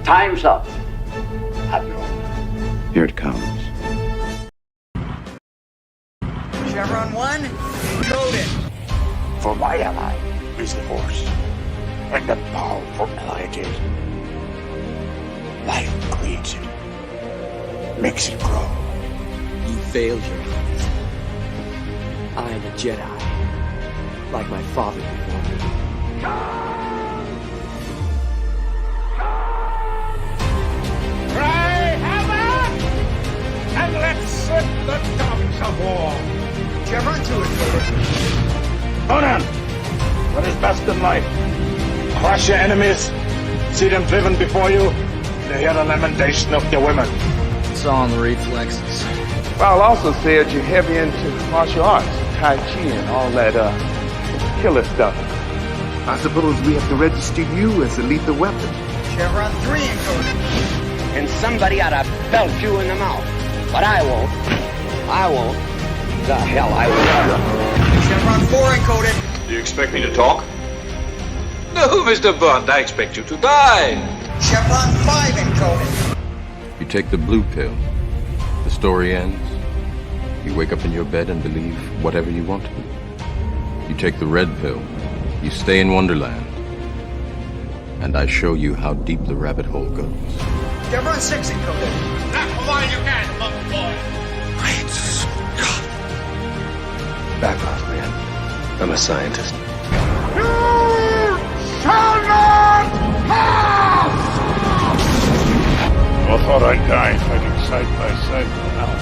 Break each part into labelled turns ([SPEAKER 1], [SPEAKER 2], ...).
[SPEAKER 1] Time's up, Admiral.
[SPEAKER 2] Here it comes.
[SPEAKER 3] Chevron 1, coded.
[SPEAKER 4] For my ally is the Force, and the powerful ally it is. Life creates it, makes it grow.
[SPEAKER 5] You failed your eyes. I am a Jedi, like my father before me.
[SPEAKER 4] And let's set the dogs of war.
[SPEAKER 3] Chevron 2 is coded.
[SPEAKER 4] Conan, what is best in life? Crush your enemies, see them driven before you, to hear the lamentation of their women.
[SPEAKER 5] It's on the reflexes.
[SPEAKER 6] I'll also say that you're heavy into martial arts, Tai Chi and all that killer stuff. I suppose we have to register you as a lethal weapon.
[SPEAKER 3] Chevron 3 encoded.
[SPEAKER 1] And somebody ought to belt you in the mouth. But I won't. The hell I will.
[SPEAKER 3] Chevron 4 encoded.
[SPEAKER 7] Do you expect me to talk? No, Mr. Bond, I expect you to die.
[SPEAKER 3] Chevron 5 encoded.
[SPEAKER 8] You take the blue pill. The story ends. You wake up in your bed and believe whatever you want to. You take the red pill. You stay in Wonderland. And I show you how deep the rabbit hole goes.
[SPEAKER 3] Chevron 6 encoded.
[SPEAKER 4] Not while you can, monk boy.
[SPEAKER 7] Great Scott.
[SPEAKER 2] Back off, man. I'm a scientist.
[SPEAKER 4] You shall not pass! I thought I'd die fighting side by side with an elf.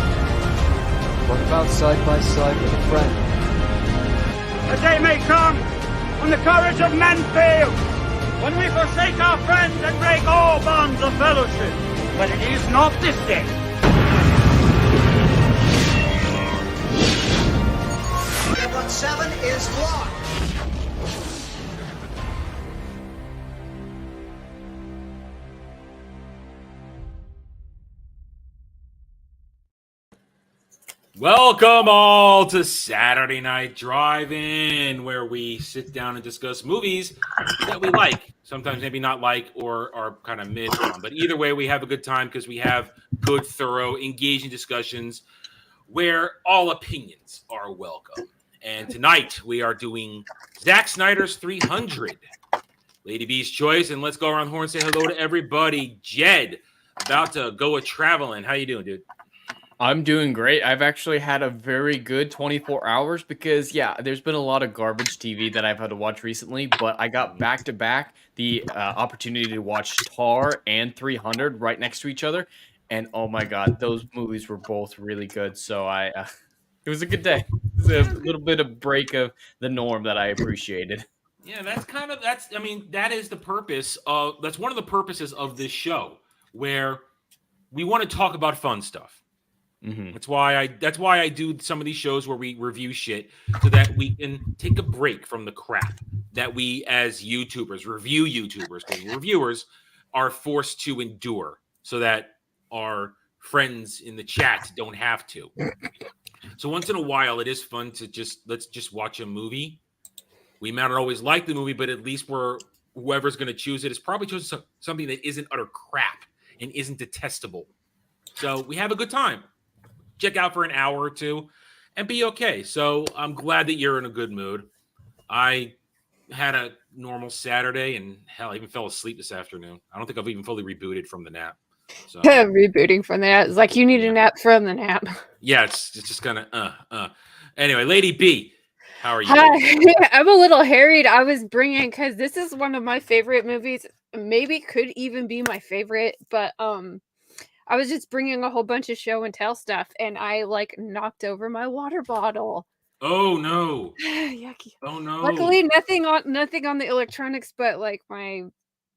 [SPEAKER 5] What about side by side with a friend?
[SPEAKER 4] A day may come when the courage of men fails, when we forsake our friends and break all bonds of fellowship. But it is not this day.
[SPEAKER 3] Chevron 7 is locked.
[SPEAKER 9] Welcome all to Saturday Night Drive-In, where we sit down and discuss movies that we like, sometimes maybe not like or are kind of mid on. But either way, we have a good time because we have good, thorough, engaging discussions where all opinions are welcome. And tonight we are doing Zack Snyder's 300, Lady B's Choice. And let's go around the horn and say hello to everybody. Jed, about to go a-traveling. How you doing, dude?
[SPEAKER 10] I'm doing great. I've actually had a very good 24 hours because, yeah, there's been a lot of garbage TV that I've had to watch recently, but I got back-to-back the opportunity to watch Tar and 300 right next to each other, and oh my god, those movies were both really good, so it was a good day. It was a little bit of break of the norm that I appreciated.
[SPEAKER 9] Yeah, that is the purpose of, that's one of the purposes of this show, where we want to talk about fun stuff. Mm-hmm. That's why I do some of these shows where we review shit so that we can take a break from the crap that we as YouTubers, review YouTubers, because reviewers are forced to endure so that our friends in the chat don't have to. So once in a while, it is fun to let's just watch a movie. We might not always like the movie, but at least whoever's going to choose it is probably choosing something that isn't utter crap and isn't detestable. So we have a good time. Check out for an hour or two and be okay. So I'm glad that you're in a good mood. I had a normal Saturday and hell, I even fell asleep this afternoon. I don't think I've even fully rebooted from the nap. So
[SPEAKER 11] rebooting from the nap. It's like you need a nap from the nap.
[SPEAKER 9] Yeah, it's just kind of Anyway, Lady B, how are you?
[SPEAKER 11] Hi. I'm a little harried. I was bringing, because this is one of my favorite movies. Maybe could even be my favorite, but I was just bringing a whole bunch of show and tell stuff, and I knocked over my water bottle.
[SPEAKER 9] Oh no!
[SPEAKER 11] Yucky.
[SPEAKER 9] Oh no!
[SPEAKER 11] Luckily, nothing on the electronics, but my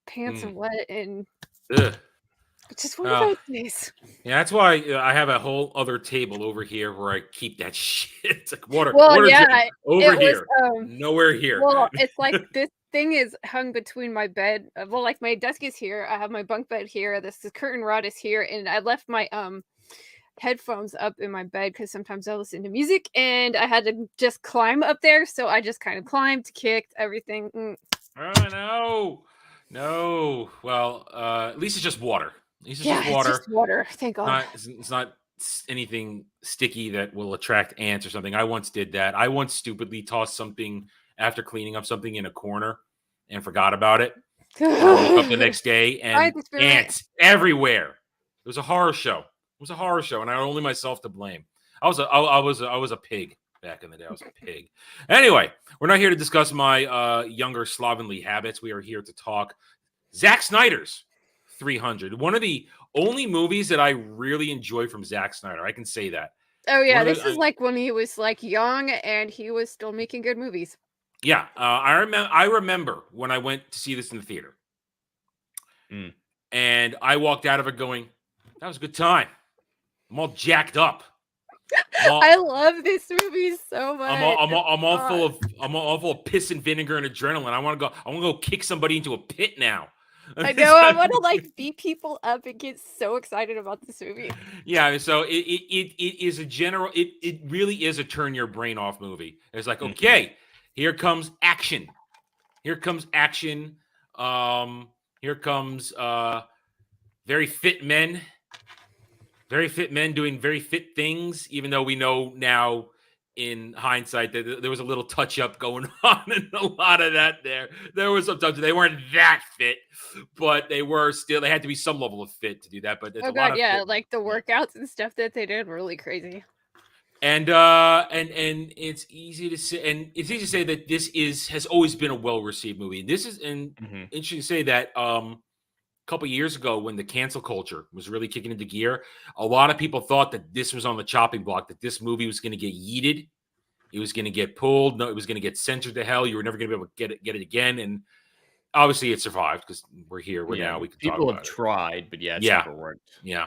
[SPEAKER 11] pants are wet, and it's just one of those days.
[SPEAKER 9] Yeah, that's why I have a whole other table over here where I keep that shit. It's like water.
[SPEAKER 11] Well,
[SPEAKER 9] water
[SPEAKER 11] yeah,
[SPEAKER 9] over here, nowhere here.
[SPEAKER 11] Well, it's like this thing is hung between my bed. Well, my desk is here. I have my bunk bed here. This curtain rod is here, and I left my headphones up in my bed because sometimes I listen to music, and I had to just climb up there. So I just kind of climbed, kicked everything.
[SPEAKER 9] Oh no! No. Well, at least it's just water. At least it's
[SPEAKER 11] Yeah,
[SPEAKER 9] just
[SPEAKER 11] it's
[SPEAKER 9] water.
[SPEAKER 11] just water. Thank God.
[SPEAKER 9] It's not anything sticky that will attract ants or something. I once did that. I once stupidly tossed something after cleaning up something in a corner and forgot about it. And I woke up the next day and ants everywhere. It was a horror show. It was a horror show, and I had only myself to blame. I was a pig back in the day. I was a pig. Anyway, we're not here to discuss my younger slovenly habits. We are here to talk Zack Snyder's 300. One of the only movies that I really enjoy from Zack Snyder. I can say that.
[SPEAKER 11] Oh yeah, this is like when he was like young and he was still making good movies.
[SPEAKER 9] Yeah, I remember when I went to see this in the theater, and I walked out of it going, "That was a good time." I'm all jacked up.
[SPEAKER 11] I love this movie so much.
[SPEAKER 9] I'm all full of piss and vinegar and adrenaline. I want to go kick somebody into a pit now.
[SPEAKER 11] I know. I want to like beat people up and get so excited about this movie.
[SPEAKER 9] Yeah, so it is a general. It really is a turn your brain off movie. It's like, okay, here comes action. Here comes action. Here comes very fit men. Very fit men doing very fit things, even though we know now in hindsight that there was a little touch-up going on in a lot of that there. There was some touch. They weren't that fit, but they had to be some level of fit to do that. But
[SPEAKER 11] oh god, yeah, like the workouts and stuff that they did were really crazy.
[SPEAKER 9] And it's easy to say, that this has always been a well-received movie. This is interesting to say that couple years ago when the cancel culture was really kicking into gear, a lot of people thought that this was on the chopping block, that this movie was going to get yeeted. It was going to get pulled. No, it was going to get censored to hell. You were never going to be able to get it again. And obviously it survived because we're here. Now. We can talk about it.
[SPEAKER 10] People have tried, but it's never worked.
[SPEAKER 9] Yeah.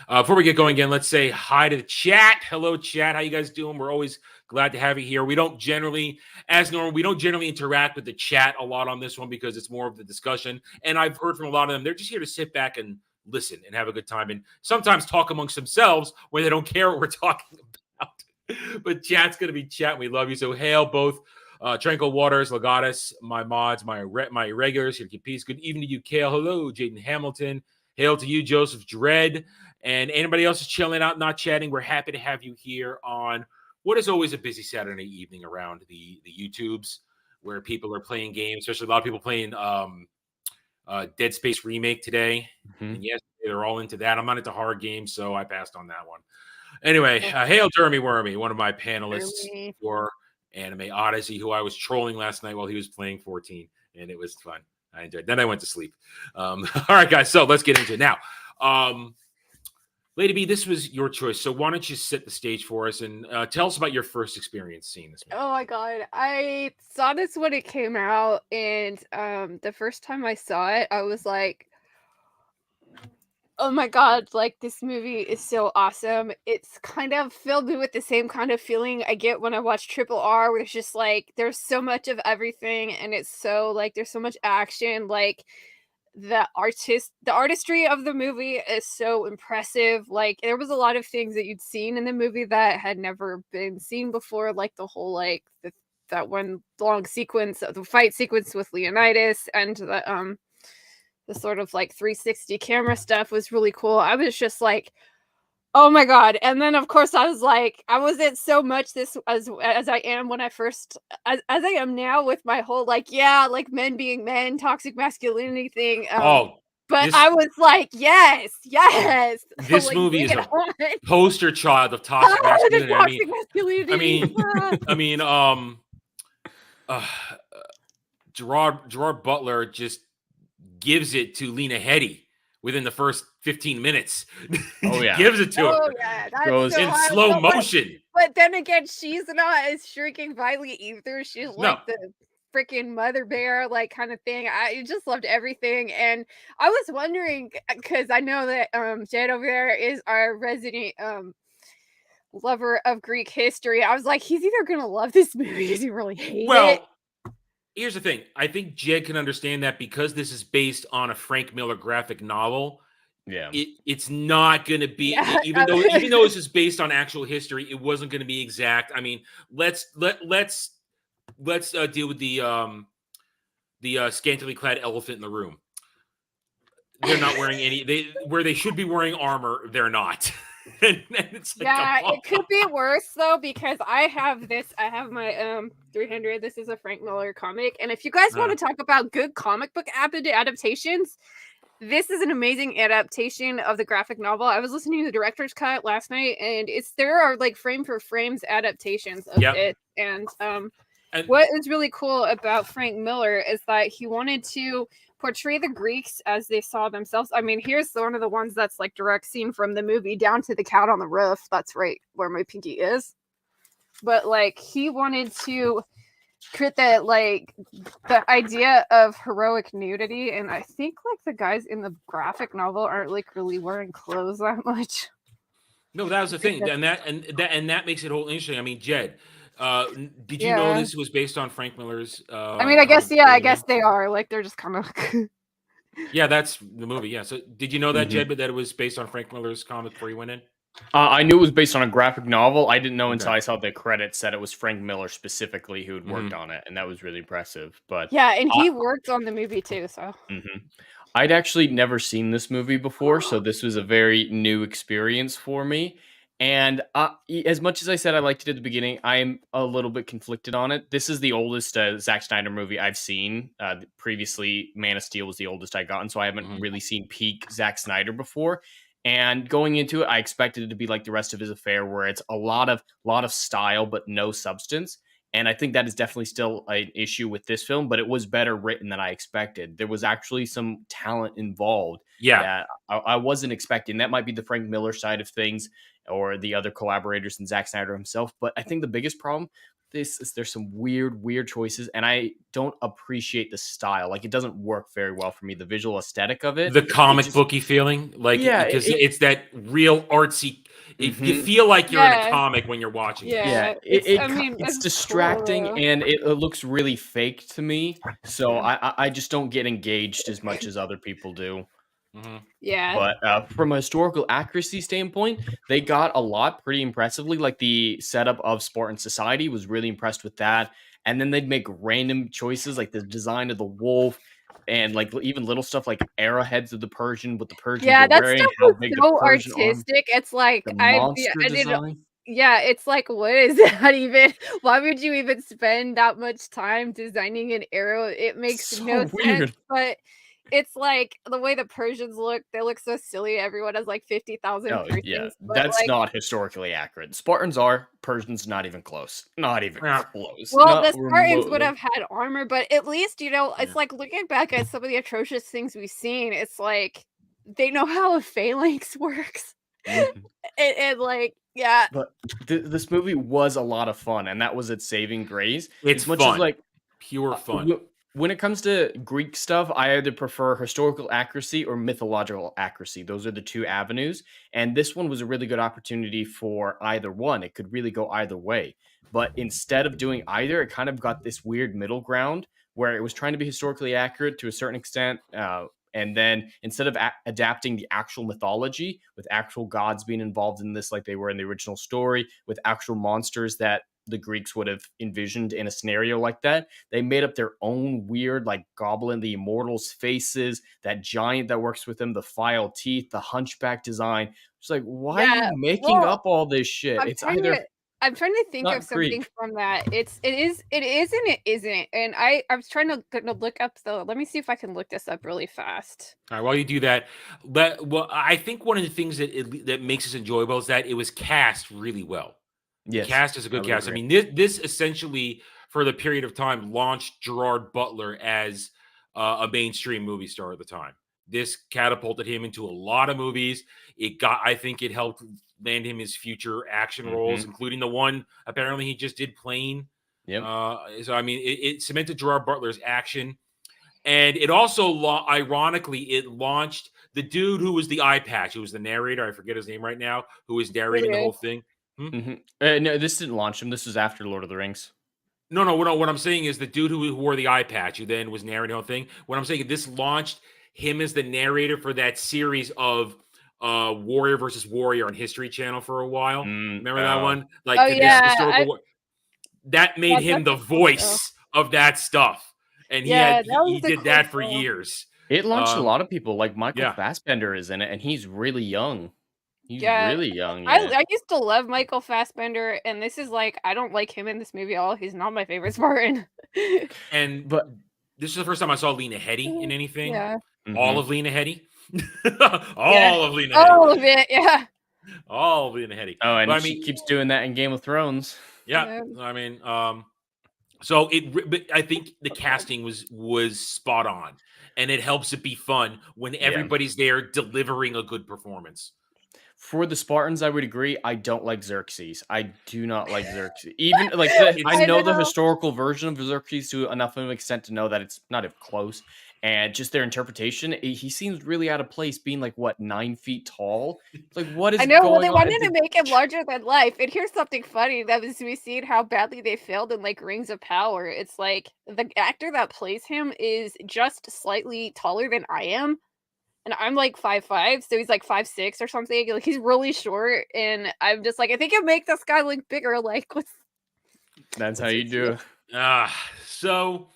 [SPEAKER 9] Before we get going again, let's say hi to the chat. Hello, chat. How you guys doing? We're always glad to have you here. We don't generally, as normal, interact with the chat a lot on this one because it's more of the discussion. And I've heard from a lot of them. They're just here to sit back and listen and have a good time and sometimes talk amongst themselves when they don't care what we're talking about. But chat's going to be chat. We love you. So hail both Tranquil Waters, Legatus, my mods, my regulars. Here to keep peace. Good evening to you, Kale. Hello, Jaden Hamilton. Hail to you, Joseph Dredd. And anybody else is chilling out, not chatting, we're happy to have you here on what is always a busy Saturday evening around the YouTubes where people are playing games, especially a lot of people playing Dead Space Remake today. And yes, they're all into that. I'm not into horror games, so I passed on that one. Anyway, hail Jeremy Wormy, one of my panelists for Anime Odyssey, who I was trolling last night while he was playing 14, and it was fun. I enjoyed it. Then I went to sleep. All right, guys, so let's get into it now. Lady B, this was your choice, so why don't you set the stage for us and tell us about your first experience seeing this movie.
[SPEAKER 11] Oh my god, I saw this when it came out, and the first time I saw it, I was like, oh my god, like this movie is so awesome. It's kind of filled me with the same kind of feeling I get when I watch Triple R, where it's just like there's so much of everything, and it's so like there's so much action, like the artistry of the movie is so impressive. Like there was a lot of things that you'd seen in the movie that had never been seen before, like the whole like that one long sequence of the fight sequence with Leonidas, and the sort of like 360 camera stuff was really cool. I was just like, oh my god. And then of course I was like, I wasn't so much this as I am when I first as I am now with my whole like like men being men, toxic masculinity thing. But I was like, yes.
[SPEAKER 9] This
[SPEAKER 11] like,
[SPEAKER 9] movie is a poster child of toxic masculinity. Gerard Butler just gives it to Lena Headey within the first 15 minutes.
[SPEAKER 10] Oh yeah.
[SPEAKER 9] Gives it to her.
[SPEAKER 11] Oh yeah. That's
[SPEAKER 9] goes in slow motion.
[SPEAKER 11] But then again, she's not as shrinking violently either. She's like the freaking mother bear, like kind of thing. I just loved everything. And I was wondering, because I know that Jed over there is our resident lover of Greek history. I was like, he's either gonna love this movie or does he really hate it?
[SPEAKER 9] Here's the thing. I think Jed can understand that because this is based on a Frank Miller graphic novel.
[SPEAKER 10] Yeah,
[SPEAKER 9] it's not going to be even though this is based on actual history. It wasn't going to be exact. I mean, let's deal with the the scantily clad elephant in the room. They're not wearing any. Where they should be wearing armor, they're not. and it's like,
[SPEAKER 11] Yeah, it could be worse though, because I have my 300. This is a Frank Miller comic, and if you guys want to talk about good comic book adaptations, this is an amazing adaptation of the graphic novel. I was listening to the director's cut last night, and there are like frame for frames adaptations of it. And what is really cool about Frank Miller is that he wanted to portray the Greeks as they saw themselves. I mean, here's one of the ones that's like direct scene from the movie down to the cat on the roof. That's right where my pinky is. But like he wanted to create that like the idea of heroic nudity, and I think like the guys in the graphic novel aren't like really wearing clothes that much.
[SPEAKER 9] No, that was the thing, and that makes it whole interesting. I mean, Jed, did you know this was based on Frank Miller's?
[SPEAKER 11] I mean, I guess they are like they're just kind of.
[SPEAKER 9] Yeah, that's the movie. Yeah. So, did you know that, Jed, but that it was based on Frank Miller's comic before you went in?
[SPEAKER 10] I knew it was based on a graphic novel. I didn't know until I saw the credits that it was Frank Miller specifically who had worked on it, and that was really impressive. But
[SPEAKER 11] yeah, and he worked on the movie too. So
[SPEAKER 10] I'd actually never seen this movie before, so this was a very new experience for me. And as much as I said I liked it at the beginning, I'm a little bit conflicted on it. This is the oldest Zack Snyder movie I've seen. Previously, Man of Steel was the oldest I gotten, so I haven't really seen peak Zack Snyder before. And going into it, I expected it to be like the rest of his affair, where it's a lot of style but no substance. And I think that is definitely still an issue with this film, but it was better written than I expected. There was actually some talent involved that I wasn't expecting. That might be the Frank Miller side of things or the other collaborators and Zack Snyder himself. But I think the biggest problem is there's some weird choices, and I don't appreciate the style. Like, it doesn't work very well for me. The visual aesthetic of it.
[SPEAKER 9] The comic booky feeling. Like, because it's that real artsy. You feel like you're in a comic when you're watching it.
[SPEAKER 10] It's distracting,
[SPEAKER 11] cool.
[SPEAKER 10] and it looks really fake to me. So I just don't get engaged as much as other people do.
[SPEAKER 11] Yeah.
[SPEAKER 10] But from a historical accuracy standpoint, they got a lot pretty impressively. Like the setup of Spartan society was really impressed with that. And then they'd make random choices, like the design of the wolf, and like even little stuff like arrowheads of the Persian with the Persians were
[SPEAKER 11] that
[SPEAKER 10] wearing.
[SPEAKER 11] stuff
[SPEAKER 10] How
[SPEAKER 11] was
[SPEAKER 10] big
[SPEAKER 11] so
[SPEAKER 10] the Persian
[SPEAKER 11] artistic. It's like
[SPEAKER 10] design.
[SPEAKER 11] Yeah, it's like, what is that even? Why would you even spend that much time designing an arrow? It makes no sense. But it's like the way the Persians look, they look so silly. Everyone has like 50,000 Persians.
[SPEAKER 10] Yeah,
[SPEAKER 11] but
[SPEAKER 10] that's
[SPEAKER 11] like,
[SPEAKER 10] not historically accurate. Spartans are, Persians not even close. Not even close.
[SPEAKER 11] Well,
[SPEAKER 10] not
[SPEAKER 11] the Spartans
[SPEAKER 10] remotely.
[SPEAKER 11] would have had armor, but at least, it's like looking back at some of the atrocious things we've seen, it's like they know how a phalanx works. and like, yeah.
[SPEAKER 10] But this movie was a lot of fun, and that was its saving grace.
[SPEAKER 9] It's
[SPEAKER 10] as much
[SPEAKER 9] fun.
[SPEAKER 10] as like
[SPEAKER 9] pure fun.
[SPEAKER 10] When it comes to Greek stuff, I either prefer historical accuracy or mythological accuracy. Those are the two avenues. And this one was a really good opportunity for either one. It could really go either way. But instead of doing either, it kind of got this weird middle ground where it was trying to be historically accurate to a certain extent. And then instead of adapting the actual mythology with actual gods being involved in this, like they were in the original story, with actual monsters that the Greeks would have envisioned in a scenario like that, they made up their own weird, like Goblin, the Immortals faces, that giant that works with them, the file teeth, the hunchback design. It's like, why are you making up all this shit?
[SPEAKER 11] I'm trying to think of something
[SPEAKER 10] Greek.
[SPEAKER 11] from that. It is and it isn't. And I was trying to look up though. Let me see if I can look this up really fast.
[SPEAKER 9] All right, while you do that, I think one of the things that makes this enjoyable is that it was cast really well.
[SPEAKER 10] Yes,
[SPEAKER 9] the cast is a good cast.
[SPEAKER 10] agree.
[SPEAKER 9] I mean, this essentially, for the period of time, launched Gerard Butler as a mainstream movie star at the time. This catapulted him into a lot of movies. I think it helped land him his future action roles, including the one apparently he just did Plane.
[SPEAKER 10] Yep.
[SPEAKER 9] So I mean, it cemented Gerard Butler's action, and it also, ironically, it launched the dude who was the eye patch, who was the narrator. I forget his name right now. Who was narrating the whole thing.
[SPEAKER 10] No, this didn't launch him. This was after Lord of the Rings.
[SPEAKER 9] No. What I'm saying is the dude who wore the eye patch, who then was narrating the whole thing. What I'm saying is this launched him as the narrator for that series of Warrior versus Warrior on History Channel for a while. Remember that one? Like,
[SPEAKER 11] historical.
[SPEAKER 9] That made him the voice of that stuff. and
[SPEAKER 11] Yeah, that was
[SPEAKER 9] he
[SPEAKER 11] the
[SPEAKER 9] did
[SPEAKER 11] cool
[SPEAKER 9] that for
[SPEAKER 11] show.
[SPEAKER 9] years.
[SPEAKER 10] It launched a lot of people. Like Michael
[SPEAKER 9] Yeah.
[SPEAKER 10] Fassbender is in it, and he's really young. He's
[SPEAKER 11] Yeah,
[SPEAKER 10] really young.
[SPEAKER 11] I
[SPEAKER 10] Yeah.
[SPEAKER 11] I used to love Michael Fassbender, and this is like I don't like him in this movie at all. He's not my favorite Spartan.
[SPEAKER 9] And
[SPEAKER 10] But
[SPEAKER 9] this is the first time I saw Lena Headey in anything.
[SPEAKER 11] Yeah.
[SPEAKER 9] All of Lena Headey.
[SPEAKER 11] Yeah.
[SPEAKER 9] All of Lena
[SPEAKER 11] All
[SPEAKER 9] Headey.
[SPEAKER 11] of it, yeah.
[SPEAKER 9] All of Lena Headey.
[SPEAKER 10] Oh, and
[SPEAKER 9] But I
[SPEAKER 10] she
[SPEAKER 9] mean,
[SPEAKER 10] keeps doing that in Game of Thrones.
[SPEAKER 9] yeah. I mean, so but I think the casting was spot on, and it helps it be fun when everybody's there delivering a good performance.
[SPEAKER 10] For the Spartans, I would agree. I don't like Xerxes. I do not like Xerxes. Even like I
[SPEAKER 11] I
[SPEAKER 10] know the
[SPEAKER 11] know.
[SPEAKER 10] historical version of Xerxes to enough of an extent to know that it's not even close. And just their interpretation, he seems really out of place, being like what 9 feet tall. It's like what is
[SPEAKER 11] I know. Well,
[SPEAKER 10] going
[SPEAKER 11] they
[SPEAKER 10] on?
[SPEAKER 11] wanted to make him larger than life. And here's something funny that was we seen how badly they failed in like Rings of Power. It's like the actor that plays him is just slightly taller than I am. And I'm like 5'5", so he's like 5'6" or something. Like he's really short, and I'm just like, I think it make this guy look bigger. Like, what's
[SPEAKER 10] That's how you do it.
[SPEAKER 9] So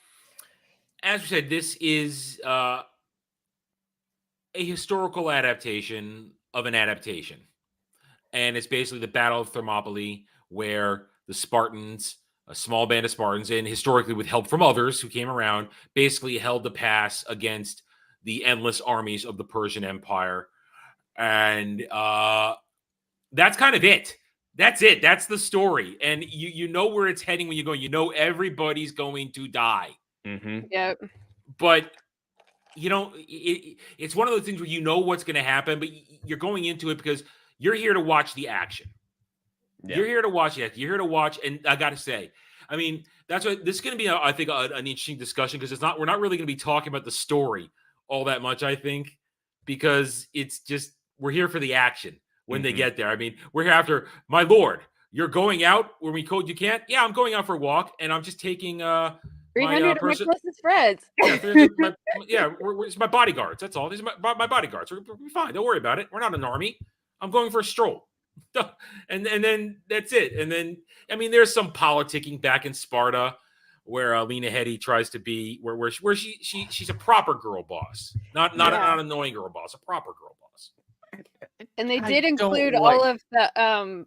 [SPEAKER 9] as we said, this is a historical adaptation of an adaptation. And it's basically the Battle of Thermopylae, where the Spartans, a small band of Spartans, and historically with help from others who came around, basically held the pass against the endless armies of the Persian Empire. And that's kind of it. That's it. That's the story. And you know where it's heading when you go. You know everybody's going to die.
[SPEAKER 11] Yep.
[SPEAKER 9] But you know, it's one of those things where you know what's going to happen, but you're going into it because you're here to watch the action.
[SPEAKER 10] Yeah.
[SPEAKER 9] You're here to watch it. You're here to watch, and I got to say, I mean, that's what this is going to be. I think an interesting discussion because we're not really going to be talking about the story all that much. I think because it's just we're here for the action when they get there. I mean, we're here after my lord. You're going out when we code you can't. Yeah, I'm going out for a walk, and I'm just taking
[SPEAKER 11] 300 of my closest friends.
[SPEAKER 9] It's my bodyguards. That's all. These are my bodyguards. We're fine. Don't worry about it. We're not an army. I'm going for a stroll. And then that's it. And then, I mean, there's some politicking back in Sparta where Lena Headey tries to be, where she's a proper girl boss. Not an annoying girl boss, a proper girl boss.
[SPEAKER 11] And they did include all of the,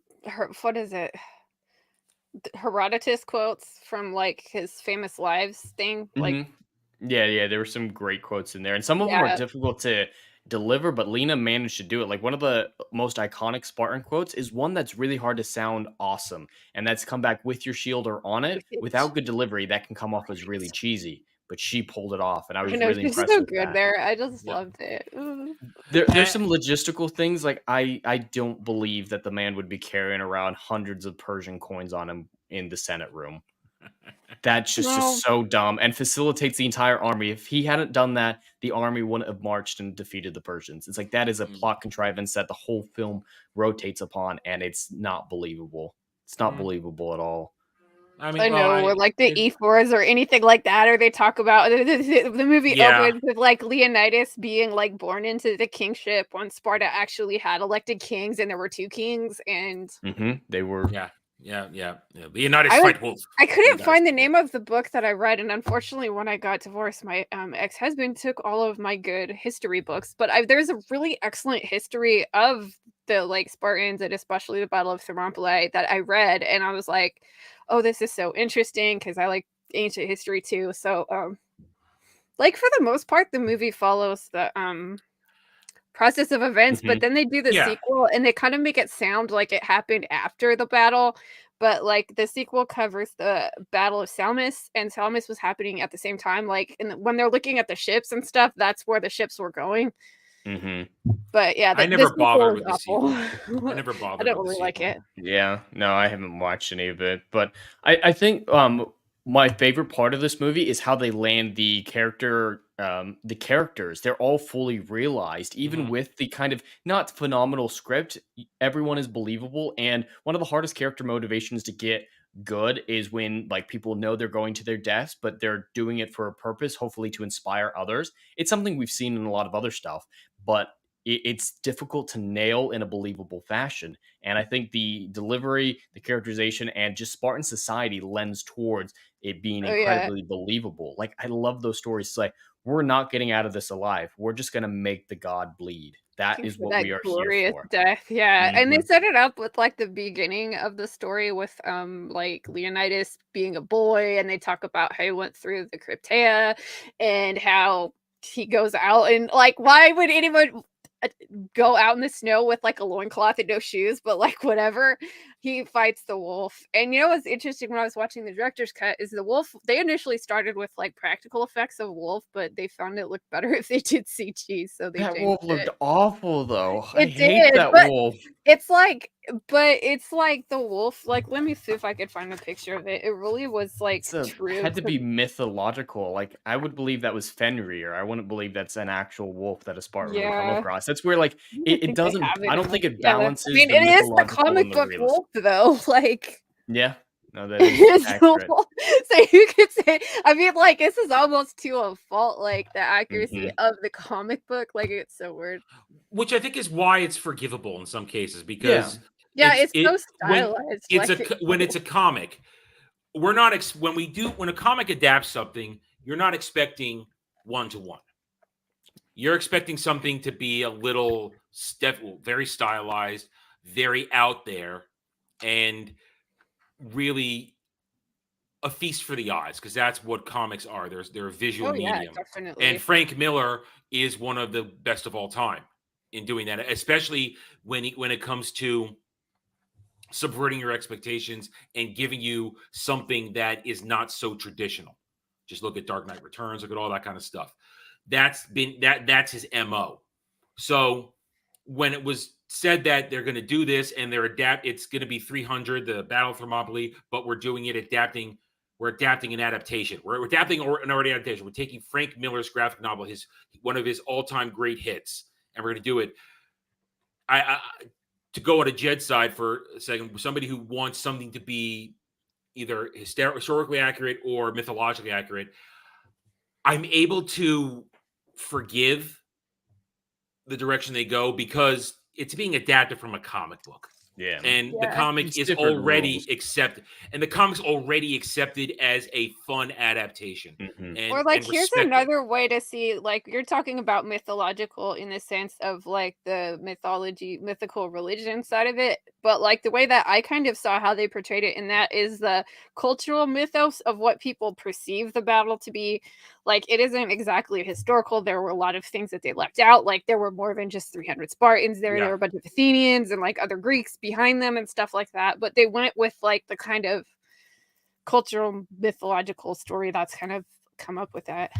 [SPEAKER 11] what is it? Herodotus quotes from like his famous lives thing. Like,
[SPEAKER 10] yeah, there were some great quotes in there, and some of them are difficult to deliver, but Lena managed to do it. Like one of the most iconic Spartan quotes is one that's really hard to sound awesome, and that's come back with your shield or on it. Without good delivery, that can come off as really cheesy. But she pulled it off, and I was really impressed
[SPEAKER 11] so
[SPEAKER 10] with
[SPEAKER 11] good
[SPEAKER 10] that.
[SPEAKER 11] there. I just loved it.
[SPEAKER 10] There's some logistical things like I don't believe that the man would be carrying around hundreds of Persian coins on him in the Senate room. That's just so dumb and facilitates the entire army. If he hadn't done that, the army wouldn't have marched and defeated the Persians. It's like that is a plot contrivance that the whole film rotates upon, and it's not believable. It's not believable at all.
[SPEAKER 9] I mean,
[SPEAKER 11] I know, or like the E4s or anything like that, or they talk about the movie opens with like Leonidas being like born into the kingship when Sparta actually had elected kings and there were 2 kings, and
[SPEAKER 10] they were
[SPEAKER 9] yeah. Leonidas fight wolf.
[SPEAKER 11] I couldn't find the name of the book that I read, and unfortunately, when I got divorced, my ex-husband took all of my good history books. But there's a really excellent history of the like Spartans and especially the Battle of Thermopylae that I read, and I was like, oh, this is so interesting because I like ancient history too. So, like for the most part, the movie follows the process of events, but then they do the sequel and they kind of make it sound like it happened after the battle. But like the sequel covers the Battle of Salamis, and Salamis was happening at the same time. Like when they're looking at the ships and stuff, that's where the ships were going. But yeah,
[SPEAKER 9] I never bothered with the sequel.
[SPEAKER 11] I
[SPEAKER 9] never bothered.
[SPEAKER 11] I don't really like it.
[SPEAKER 10] Yeah, no, I haven't watched any of it, but I think my favorite part of this movie is how they land the characters. They're all fully realized, even with the kind of not phenomenal script. Everyone is believable, and one of the hardest character motivations to get good is when like people know they're going to their deaths, but they're doing it for a purpose, hopefully to inspire others. It's something we've seen in a lot of other stuff, but it's difficult to nail in a believable fashion. And I think the delivery, the characterization, and just Spartan society lends towards it being
[SPEAKER 11] Oh, yeah.
[SPEAKER 10] incredibly believable. Like, I love those stories. It's like, we're not getting out of this alive. We're just gonna make the god bleed. That
[SPEAKER 11] Looking
[SPEAKER 10] is
[SPEAKER 11] for
[SPEAKER 10] what
[SPEAKER 11] that
[SPEAKER 10] we are here
[SPEAKER 11] glorious
[SPEAKER 10] for.
[SPEAKER 11] death, yeah, and they
[SPEAKER 10] Mhm.
[SPEAKER 11] set it up with, like, the beginning of the story with, like, Leonidas being a boy, and they talk about how he went through the Cryptea and how he goes out and, like, why would anyone uh, go out in the snow with, like, a loincloth and no shoes, but, like, whatever. He fights the wolf, and you know what's interesting when I was watching the director's cut is the wolf they initially started with, like, practical effects of wolf, but they found it looked better if they did CG, so they
[SPEAKER 10] That
[SPEAKER 11] changed
[SPEAKER 10] wolf looked
[SPEAKER 11] it.
[SPEAKER 10] awful, though. I
[SPEAKER 11] It
[SPEAKER 10] hate
[SPEAKER 11] did,
[SPEAKER 10] that wolf.
[SPEAKER 11] it's like the wolf like, let me see if I could find a picture of it. It really was, like,
[SPEAKER 10] It's a
[SPEAKER 11] true
[SPEAKER 10] had to
[SPEAKER 11] to
[SPEAKER 10] be mythological. Like, I would believe that was Fenrir. I wouldn't believe that's an actual wolf that a Spartan would come
[SPEAKER 11] Yeah.
[SPEAKER 10] across. That's where, like,
[SPEAKER 11] I don't
[SPEAKER 10] it
[SPEAKER 11] think they
[SPEAKER 10] doesn't
[SPEAKER 11] have it
[SPEAKER 10] I
[SPEAKER 11] in
[SPEAKER 10] don't
[SPEAKER 11] the
[SPEAKER 10] think it
[SPEAKER 11] yeah, I
[SPEAKER 10] balances
[SPEAKER 11] mean,
[SPEAKER 10] the
[SPEAKER 11] it is the
[SPEAKER 10] mythological and
[SPEAKER 11] comic
[SPEAKER 10] the
[SPEAKER 11] book
[SPEAKER 10] realistic.
[SPEAKER 11] wolf, though, like
[SPEAKER 10] Yeah. No, that is
[SPEAKER 11] it's the
[SPEAKER 10] accurate.
[SPEAKER 11] wolf. So you could say I mean, like, this is almost to a fault, like, the accuracy
[SPEAKER 10] Mhm.
[SPEAKER 11] of the comic book, like, it's so weird.
[SPEAKER 9] Which I think is why it's forgivable in some cases
[SPEAKER 10] Yeah.
[SPEAKER 9] because
[SPEAKER 11] Yeah, it's so
[SPEAKER 9] when
[SPEAKER 11] stylized,
[SPEAKER 9] it's
[SPEAKER 11] like
[SPEAKER 9] when it's a comic, we're not when a comic adapts something, you're not expecting one to one. You're expecting something to be a little very stylized, very out there, and really a feast for the eyes because that's what comics are. They're a visual
[SPEAKER 11] Oh, yeah,
[SPEAKER 9] medium, and
[SPEAKER 11] definitely.
[SPEAKER 9] Frank Miller is one of the best of all time in doing that, especially when it comes to subverting your expectations and giving you something that is not so traditional. Just look at Dark Knight Returns, look at all that kind of stuff. That's his MO. So when it was said that they're going to do this and it's going to be 300, the Battle of Thermopylae, but we're adapting an adaptation. We're adapting an already adaptation. We're taking Frank Miller's graphic novel, one of his all-time great hits, and we're going to do it. I to go on a Jed's side for a second, somebody who wants something to be either historically accurate or mythologically accurate, I'm able to forgive the direction they go because it's being adapted from a comic book.
[SPEAKER 10] Yeah.
[SPEAKER 9] And the
[SPEAKER 11] Yeah.
[SPEAKER 9] comic
[SPEAKER 10] It's
[SPEAKER 9] is
[SPEAKER 10] different rules.
[SPEAKER 9] already accepted, and the comic's already accepted as a fun adaptation
[SPEAKER 10] Mhm.
[SPEAKER 11] Or, like,
[SPEAKER 9] and
[SPEAKER 11] here's
[SPEAKER 9] respected.
[SPEAKER 11] another way to see like, you're talking about mythological in the sense of, like, the mythical religion side of it, but, like, the way that I kind of saw how they portrayed it in that is the cultural mythos of what people perceive the battle to be. Like, it isn't exactly historical, there were a lot of things that they left out, like, there were more than just 300 Spartans there
[SPEAKER 9] Yeah.
[SPEAKER 11] were a bunch of Athenians and, like, other Greeks behind them and stuff like that, but they went with, like, the kind of cultural mythological story that's kind of come up with that.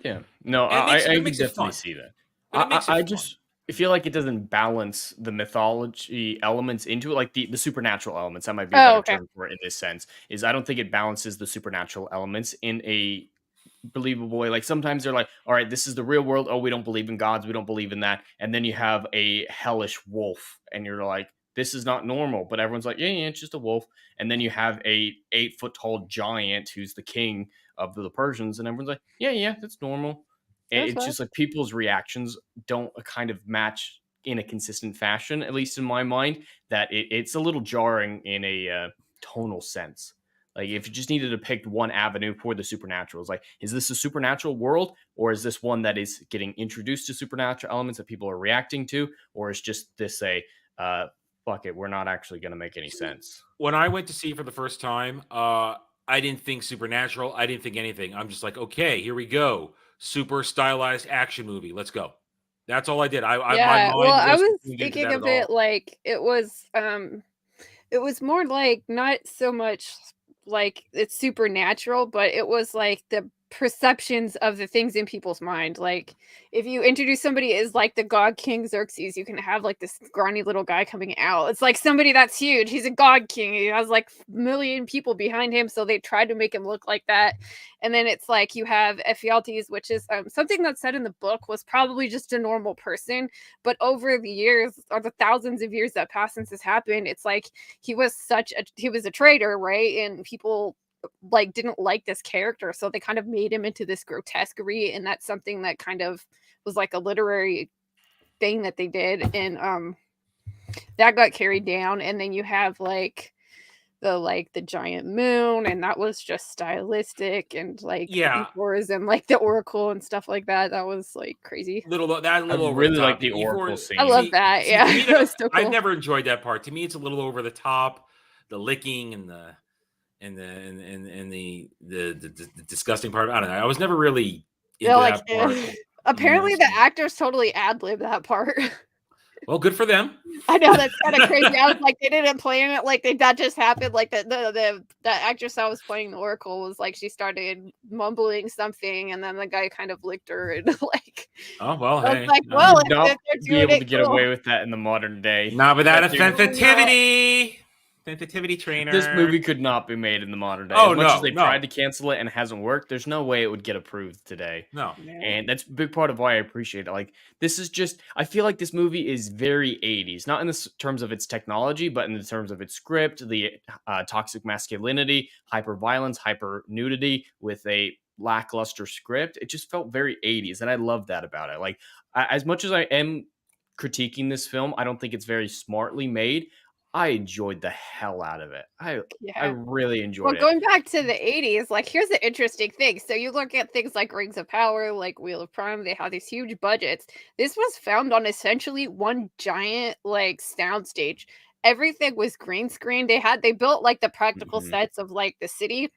[SPEAKER 10] Yeah. No,
[SPEAKER 9] And
[SPEAKER 10] I
[SPEAKER 9] it
[SPEAKER 10] can
[SPEAKER 9] makes it
[SPEAKER 10] definitely
[SPEAKER 9] fun.
[SPEAKER 10] see that.
[SPEAKER 9] And it makes it
[SPEAKER 10] I
[SPEAKER 9] fun.
[SPEAKER 10] just I feel like it doesn't balance the mythology elements into it, like the supernatural elements. That might be a
[SPEAKER 11] Oh,
[SPEAKER 10] better
[SPEAKER 11] okay.
[SPEAKER 10] term for it in this sense. Is I don't think it balances the supernatural elements in a believable way. Like sometimes they're like, all right, this is the real world. Oh, we don't believe in gods. We don't believe in that. And then you have a hellish wolf, and you're like, this is not normal. But everyone's like, yeah, yeah, it's just a wolf. And then you have a 8 foot tall giant who's the king of the Persians, and everyone's like, yeah, yeah, that's normal. And
[SPEAKER 11] That's
[SPEAKER 10] it's
[SPEAKER 11] fine.
[SPEAKER 10] just like people's reactions don't kind of match in a consistent fashion, at least in my mind. That it's a little jarring in a tonal sense. Like if you just needed to pick one avenue for the supernatural, it's like, is this a supernatural world, or is this one that is getting introduced to supernatural elements that people are reacting to, or is just this a fuck it, we're not actually going to make any sense?
[SPEAKER 9] When I went to see it for the first time, I didn't think supernatural. I didn't think anything. I'm just like, okay, here we go. Super stylized action movie. Let's go. That's all I did. My
[SPEAKER 11] Yeah, well,
[SPEAKER 9] mind
[SPEAKER 11] I
[SPEAKER 9] wasn't
[SPEAKER 11] was
[SPEAKER 9] tuned into
[SPEAKER 11] thinking
[SPEAKER 9] that at
[SPEAKER 11] of it
[SPEAKER 9] all.
[SPEAKER 11] like it was more like not so much like it's supernatural, but it was like the perceptions of the things in people's mind. Like if you introduce somebody as like the god king Xerxes, you can have like this scrawny little guy coming out. It's like somebody that's huge. He's a god king. He has like million people behind him, so they tried to make him look like that. And then it's like you have Ephialtes, which is something that's said in the book was probably just a normal person, but over the years or the thousands of years that passed since this happened, it's like he was a traitor, right? And people like didn't like this character, so they kind of made him into this grotesquerie, and that's something that kind of was like a literary thing that they did, and that got carried down. And then you have like the giant moon, and that was just stylistic, and like
[SPEAKER 9] Yeah.
[SPEAKER 11] E4s and like the Oracle and stuff like that. That was like crazy.
[SPEAKER 9] A little over
[SPEAKER 10] really
[SPEAKER 9] the
[SPEAKER 10] like
[SPEAKER 9] top.
[SPEAKER 10] the
[SPEAKER 9] E4
[SPEAKER 10] Oracle scene.
[SPEAKER 11] I love that.
[SPEAKER 9] See,
[SPEAKER 11] Yeah,
[SPEAKER 9] to me,
[SPEAKER 11] it was so
[SPEAKER 9] I've
[SPEAKER 11] cool.
[SPEAKER 9] never enjoyed that part. To me, it's a little over the top. The licking and the disgusting part. I don't know. I was never really into
[SPEAKER 11] Yeah, like
[SPEAKER 9] that part.
[SPEAKER 11] apparently the actors totally ad-libbed that part.
[SPEAKER 9] Well, good for them.
[SPEAKER 11] I know that's kind of crazy. I was like, they didn't plan it. Like that just happened. Like the actress that was playing the Oracle was like, she started mumbling something, and then the guy kind of licked her, and like,
[SPEAKER 9] Oh well,
[SPEAKER 11] I was
[SPEAKER 9] hey.
[SPEAKER 11] like, well,
[SPEAKER 10] Would not
[SPEAKER 11] if they're
[SPEAKER 10] be
[SPEAKER 11] doing
[SPEAKER 10] able
[SPEAKER 11] it
[SPEAKER 10] to get
[SPEAKER 11] cool.
[SPEAKER 10] away with that in the modern day.
[SPEAKER 9] Not without a
[SPEAKER 10] That dude-
[SPEAKER 9] sensitivity. Sensitivity trainer.
[SPEAKER 10] This movie could not be made in the modern day.
[SPEAKER 9] Oh,
[SPEAKER 10] as much
[SPEAKER 9] no,
[SPEAKER 10] as they
[SPEAKER 9] no.
[SPEAKER 10] tried to cancel it and it hasn't worked, there's no way it would get approved today.
[SPEAKER 9] No.
[SPEAKER 10] And that's a big part of why I appreciate it. Like, this is just, I feel like this movie is very 80s, not in the terms of its technology, but in the terms of its script, the toxic masculinity, hyper violence, hyper nudity with a lackluster script. It just felt very 80s. And I love that about it. Like, as much as I am critiquing this film, I don't think it's very smartly made. I enjoyed the hell out of it. I really enjoyed it.
[SPEAKER 11] Going back to the 80s, like here's the interesting thing. So you look at things like Rings of Power, like Wheel of Prime, they have these huge budgets. This was found on essentially one giant like soundstage. Everything was green screen. They built like the practical sets of like the city,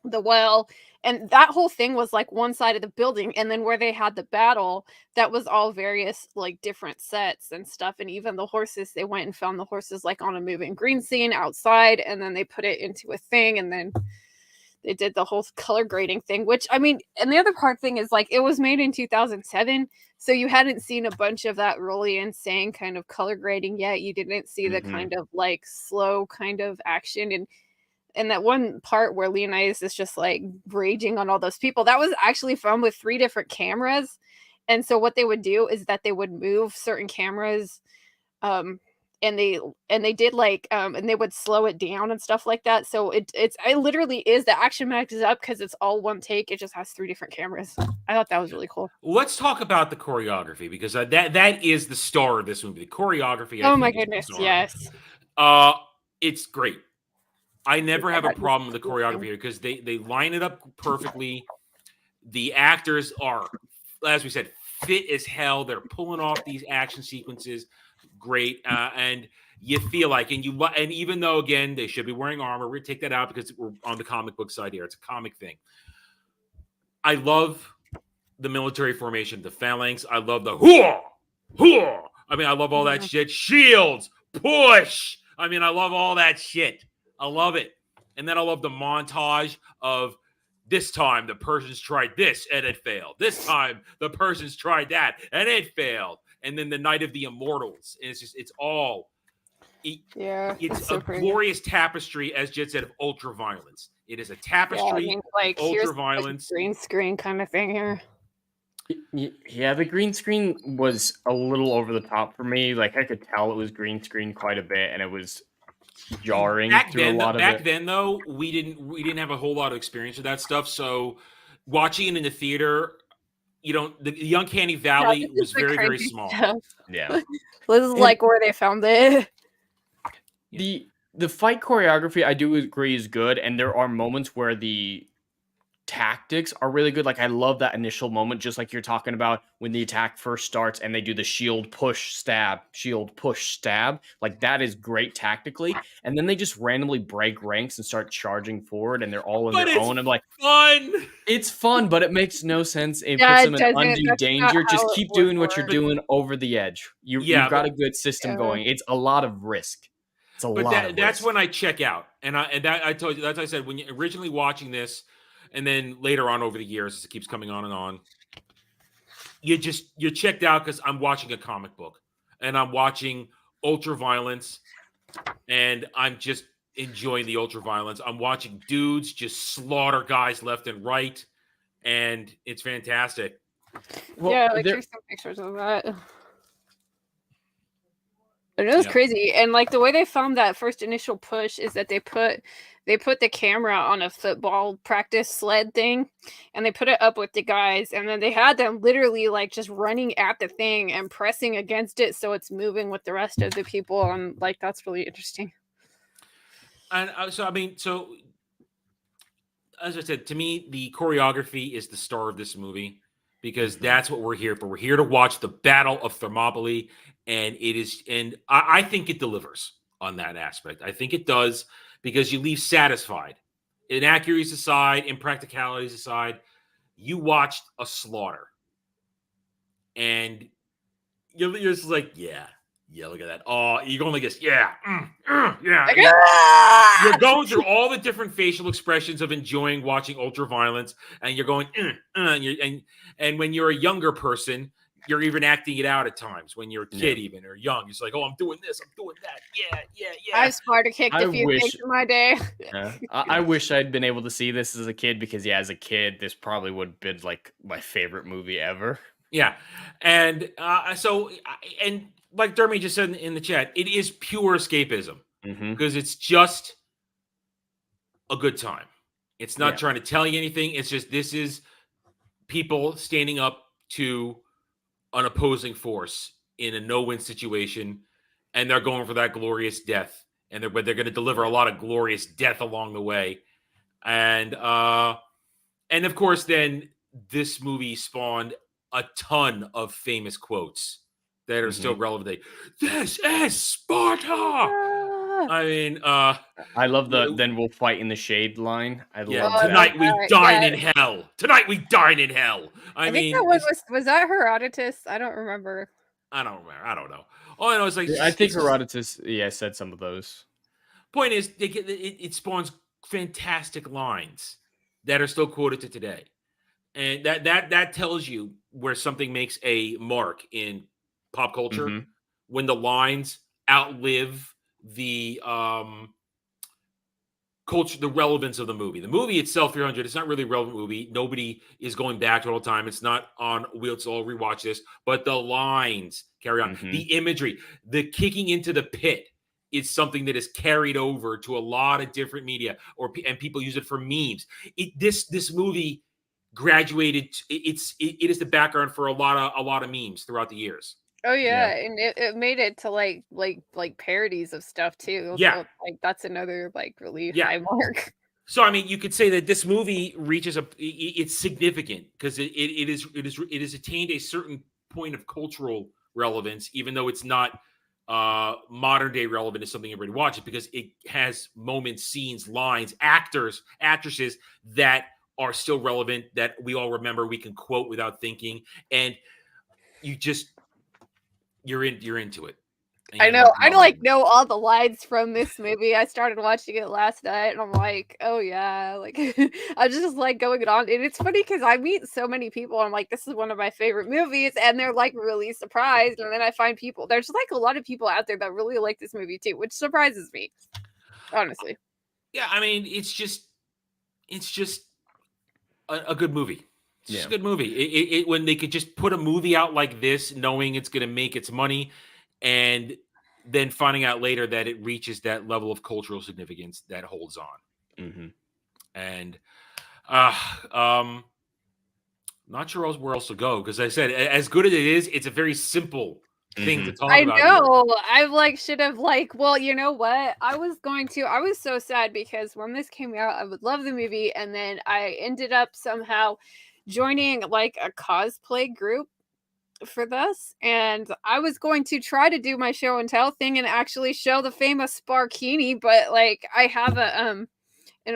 [SPEAKER 11] the well, and that whole thing was like one side of the building, and then where they had the battle, that was all various like different sets and stuff. And even the horses, they went and found the horses like on a moving green scene outside, and then they put it into a thing, and then they did the whole color grading thing, which I mean, and the other part thing is like it was made in 2007, so you hadn't seen a bunch of that really insane kind of color grading yet. You didn't see the kind of like slow kind of action, and that one part where Leonidas is just like raging on all those people, that was actually filmed with 3 different cameras. And so what they would do is that they would move certain cameras, and they did like and they would slow it down and stuff like that. So it literally is, the action matches up because it's all one take. It just has 3 different cameras. I thought that was really cool.
[SPEAKER 9] Let's talk about the choreography, because that is the star of this movie. The choreography.
[SPEAKER 11] Oh my goodness, yes.
[SPEAKER 9] It's great. I never have a problem with the choreography because they line it up perfectly. The actors are, as we said, fit as hell. They're pulling off these action sequences great, and you feel like, and even though again they should be wearing armor, we're gonna take that out because we're on the comic book side here. It's a comic thing. I love the military formation, the phalanx. I love the hoo, hoo. I mean, I love all that shit. Shields, push. I mean, I love all that shit. I love it. And then I love the montage of this time the Persians tried this and it failed. This time the Persians tried that and it failed. And then the Night of the Immortals. And it's
[SPEAKER 11] so
[SPEAKER 9] a
[SPEAKER 11] crazy.
[SPEAKER 9] glorious tapestry, as Jet said, of ultra violence. It is a tapestry
[SPEAKER 11] like
[SPEAKER 9] of ultra
[SPEAKER 11] here's
[SPEAKER 9] violence.
[SPEAKER 11] Like green screen kind of thing here.
[SPEAKER 10] Yeah, the green screen was a little over the top for me. Like I could tell it was green screen quite a bit, and it was jarring
[SPEAKER 9] Back
[SPEAKER 10] to a lot of it.
[SPEAKER 9] Back then, though, we didn't have a whole lot of experience with that stuff. So watching it in the theater, the Uncanny Valley was very, very small.
[SPEAKER 11] Stuff.
[SPEAKER 10] Yeah,
[SPEAKER 11] This is like where they found it.
[SPEAKER 10] The fight choreography, I do agree, is good, and there are moments where the tactics are really good. Like I love that initial moment, just like you're talking about when the attack first starts and they do the shield push stab. Like that is great tactically, and then they just randomly break ranks and start charging forward, and they're all in their own. I'm like,
[SPEAKER 9] fun.
[SPEAKER 10] It's fun, but it makes no sense. It puts them in undue danger. Just keep doing what you're doing over the edge. You've got a good system going. It's a lot of risk. It's a lot.
[SPEAKER 9] That's when I check out, and I told you, that's what I said when you're originally watching this. And then later on over the years, as it keeps coming on and on, you're checked out because I'm watching a comic book and I'm watching ultra violence and I'm just enjoying the ultra violence. I'm watching dudes just slaughter guys left and right, and it's fantastic.
[SPEAKER 11] Well, yeah, like here's some pictures of that. It was crazy, and like the way they found that first initial push is that they put the camera on a football practice sled thing, and they put it up with the guys, and then they had them literally like just running at the thing and pressing against it so it's moving with the rest of the people, and like that's really interesting.
[SPEAKER 9] And so I mean, so as I said, to me, the choreography is the star of this movie because that's what we're here for. We're here to watch the Battle of Thermopylae, and I think it delivers on that aspect. I think it does because you leave satisfied. Inaccuracies aside, impracticalities aside, you watched a slaughter, and you're just like, yeah, look at that. Oh, you're going like this, yeah, yeah. You're going through all the different facial expressions of enjoying watching ultraviolence, and you're going, and when you're a younger person, you're even acting it out at times. When you're a kid, even or young, you're just like, oh, I'm doing this, I'm doing that, yeah.
[SPEAKER 11] I've Sparta kicked a few things in my day.
[SPEAKER 10] I wish I'd been able to see this as a kid because, as a kid, this probably would have been like my favorite movie ever.
[SPEAKER 9] Yeah, and and like Dermy just said in the chat, it is pure escapism because it's just a good time. It's not trying to tell you anything. It's just this is people standing up to an opposing force in a no-win situation, and they're going for that glorious death, but they're going to deliver a lot of glorious death along the way, and of course, then this movie spawned a ton of famous quotes that are still relevant. This is Sparta. I mean,
[SPEAKER 10] I love the "then we'll fight in the shade" line.
[SPEAKER 9] Tonight we dine in hell. Tonight we dine in hell. I mean,
[SPEAKER 11] think that was that Herodotus? I don't remember.
[SPEAKER 9] I don't know. All I know is like
[SPEAKER 10] I think Herodotus, said some of those.
[SPEAKER 9] Point is, it spawns fantastic lines that are still quoted to today, and that tells you where something makes a mark in pop culture when the lines outlive the culture, the relevance of the movie. The movie itself, 300, it's not really a relevant movie. Nobody is going back to it all the time. It's not on wheels. I'll rewatch this, but the lines carry on. The imagery, the kicking into the pit is something that is carried over to a lot of different media, and people use it for memes. This movie graduated. It is the background for a lot of memes throughout the years.
[SPEAKER 11] Oh yeah, and it made it to like parodies of stuff too.
[SPEAKER 9] Yeah,
[SPEAKER 11] so, like that's another really high mark.
[SPEAKER 9] So I mean, you could say that this movie reaches it's significant because it has attained a certain point of cultural relevance, even though it's not modern day relevant as something everybody watches, because it has moments, scenes, lines, actors, actresses that are still relevant that we all remember, we can quote without thinking, and you're into it.
[SPEAKER 11] I know. I know all the lines from this movie. I started watching it last night, and I'm like, oh yeah, I'm just going on. And it's funny because I meet so many people. I'm like, this is one of my favorite movies, and they're really surprised. And then I find there's a lot of people out there that really like this movie too, which surprises me, honestly.
[SPEAKER 9] Yeah, I mean, it's just a good movie. It's just a good movie. When they could just put a movie out like this, knowing it's going to make its money, and then finding out later that it reaches that level of cultural significance that holds on. And not sure where else to go, because I said, as good as it is, it's a very simple thing to talk about.
[SPEAKER 11] I know. I should have well, you know what? I was so sad because when this came out, I would love the movie, and then I ended up somehow joining a cosplay group for this, and I was going to try to do my show and tell thing and actually show the famous Sparkini, but I have an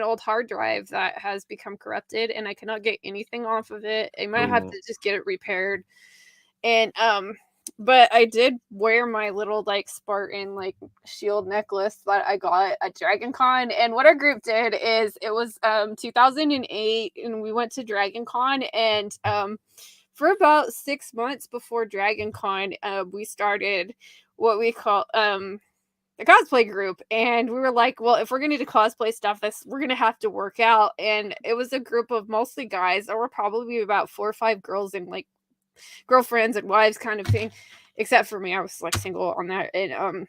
[SPEAKER 11] old hard drive that has become corrupted and I cannot get anything off of it. I might have to just get it repaired. And but I did wear my little Spartan shield necklace that I got at Dragon Con. And what our group did is it was 2008 and we went to Dragon Con, and for about 6 months before Dragon Con, we started what we call the cosplay group. And we were like, well, if we're going to do cosplay stuff, we're going to have to work out. And it was a group of mostly guys. There were probably about 4 or 5 girls and girlfriends and wives kind of thing, except for me. I was single on that. And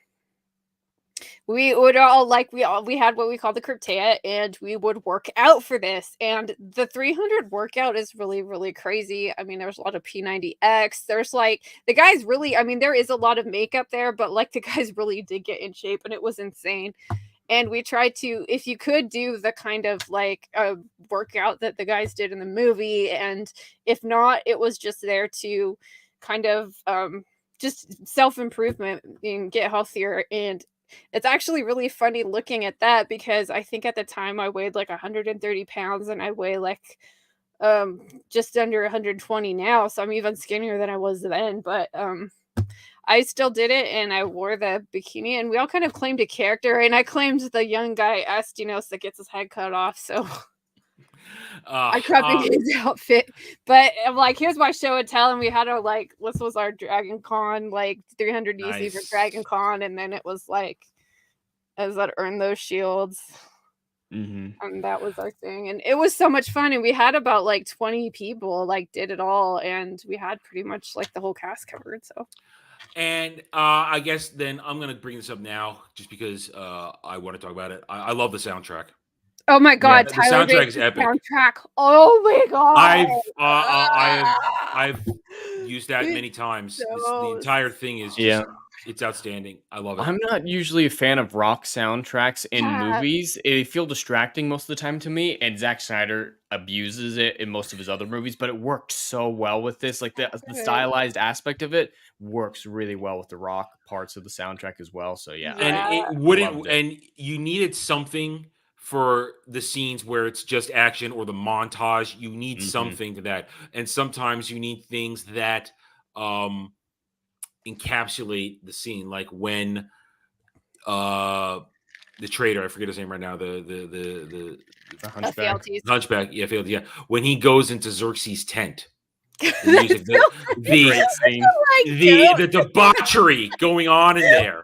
[SPEAKER 11] we would all we had what we call the Cryptea, and we would work out for this. And the 300 workout is really, really crazy. I mean, there's a lot of P90X. There's the guys really, I mean, there is a lot of makeup there, but the guys really did get in shape, and it was insane. And we tried to, if you could do the kind of like a workout that the guys did in the movie, and if not, it was just there to kind of just self-improvement and get healthier. And it's actually really funny looking at that, because I think at the time I weighed like 130 pounds and I weigh like just under 120 now, so I'm even skinnier than I was then. But I still did it, and I wore the bikini, and we all kind of claimed a character, and I claimed the young guy Astinos that gets his head cut off, so I copied his outfit. But I'm like, here's my show and tell, and we had our like, this was our Dragon Con, like 300 EC for Dragon Con, and then it was like, as that earn those shields. And that was our thing, and it was so much fun. And we had about like 20 people like did it all, and we had pretty much like the whole cast covered. So,
[SPEAKER 9] and I guess then I'm gonna bring this up now, just because I want to talk about it. I love the soundtrack.
[SPEAKER 11] Oh my god,
[SPEAKER 9] the
[SPEAKER 11] Tyler
[SPEAKER 9] soundtrack is epic.
[SPEAKER 11] Soundtrack. Oh my god,
[SPEAKER 9] I've used that many times. The entire thing is just, it's outstanding. I love it.
[SPEAKER 10] I'm not usually a fan of rock soundtracks in movies. They feel distracting most of the time to me, and Zack Snyder abuses it in most of his other movies, but it worked so well with this. Like the stylized aspect of it works really well with the rock parts of the soundtrack as well. So yeah.
[SPEAKER 9] And it wouldn't, and you needed something for the scenes where it's just action or the montage. You need something to that. And sometimes you need things that encapsulate the scene, like when the traitor, I forget his name right now, the hunchback, when he goes into Xerxes' tent, the music, the debauchery going on in there,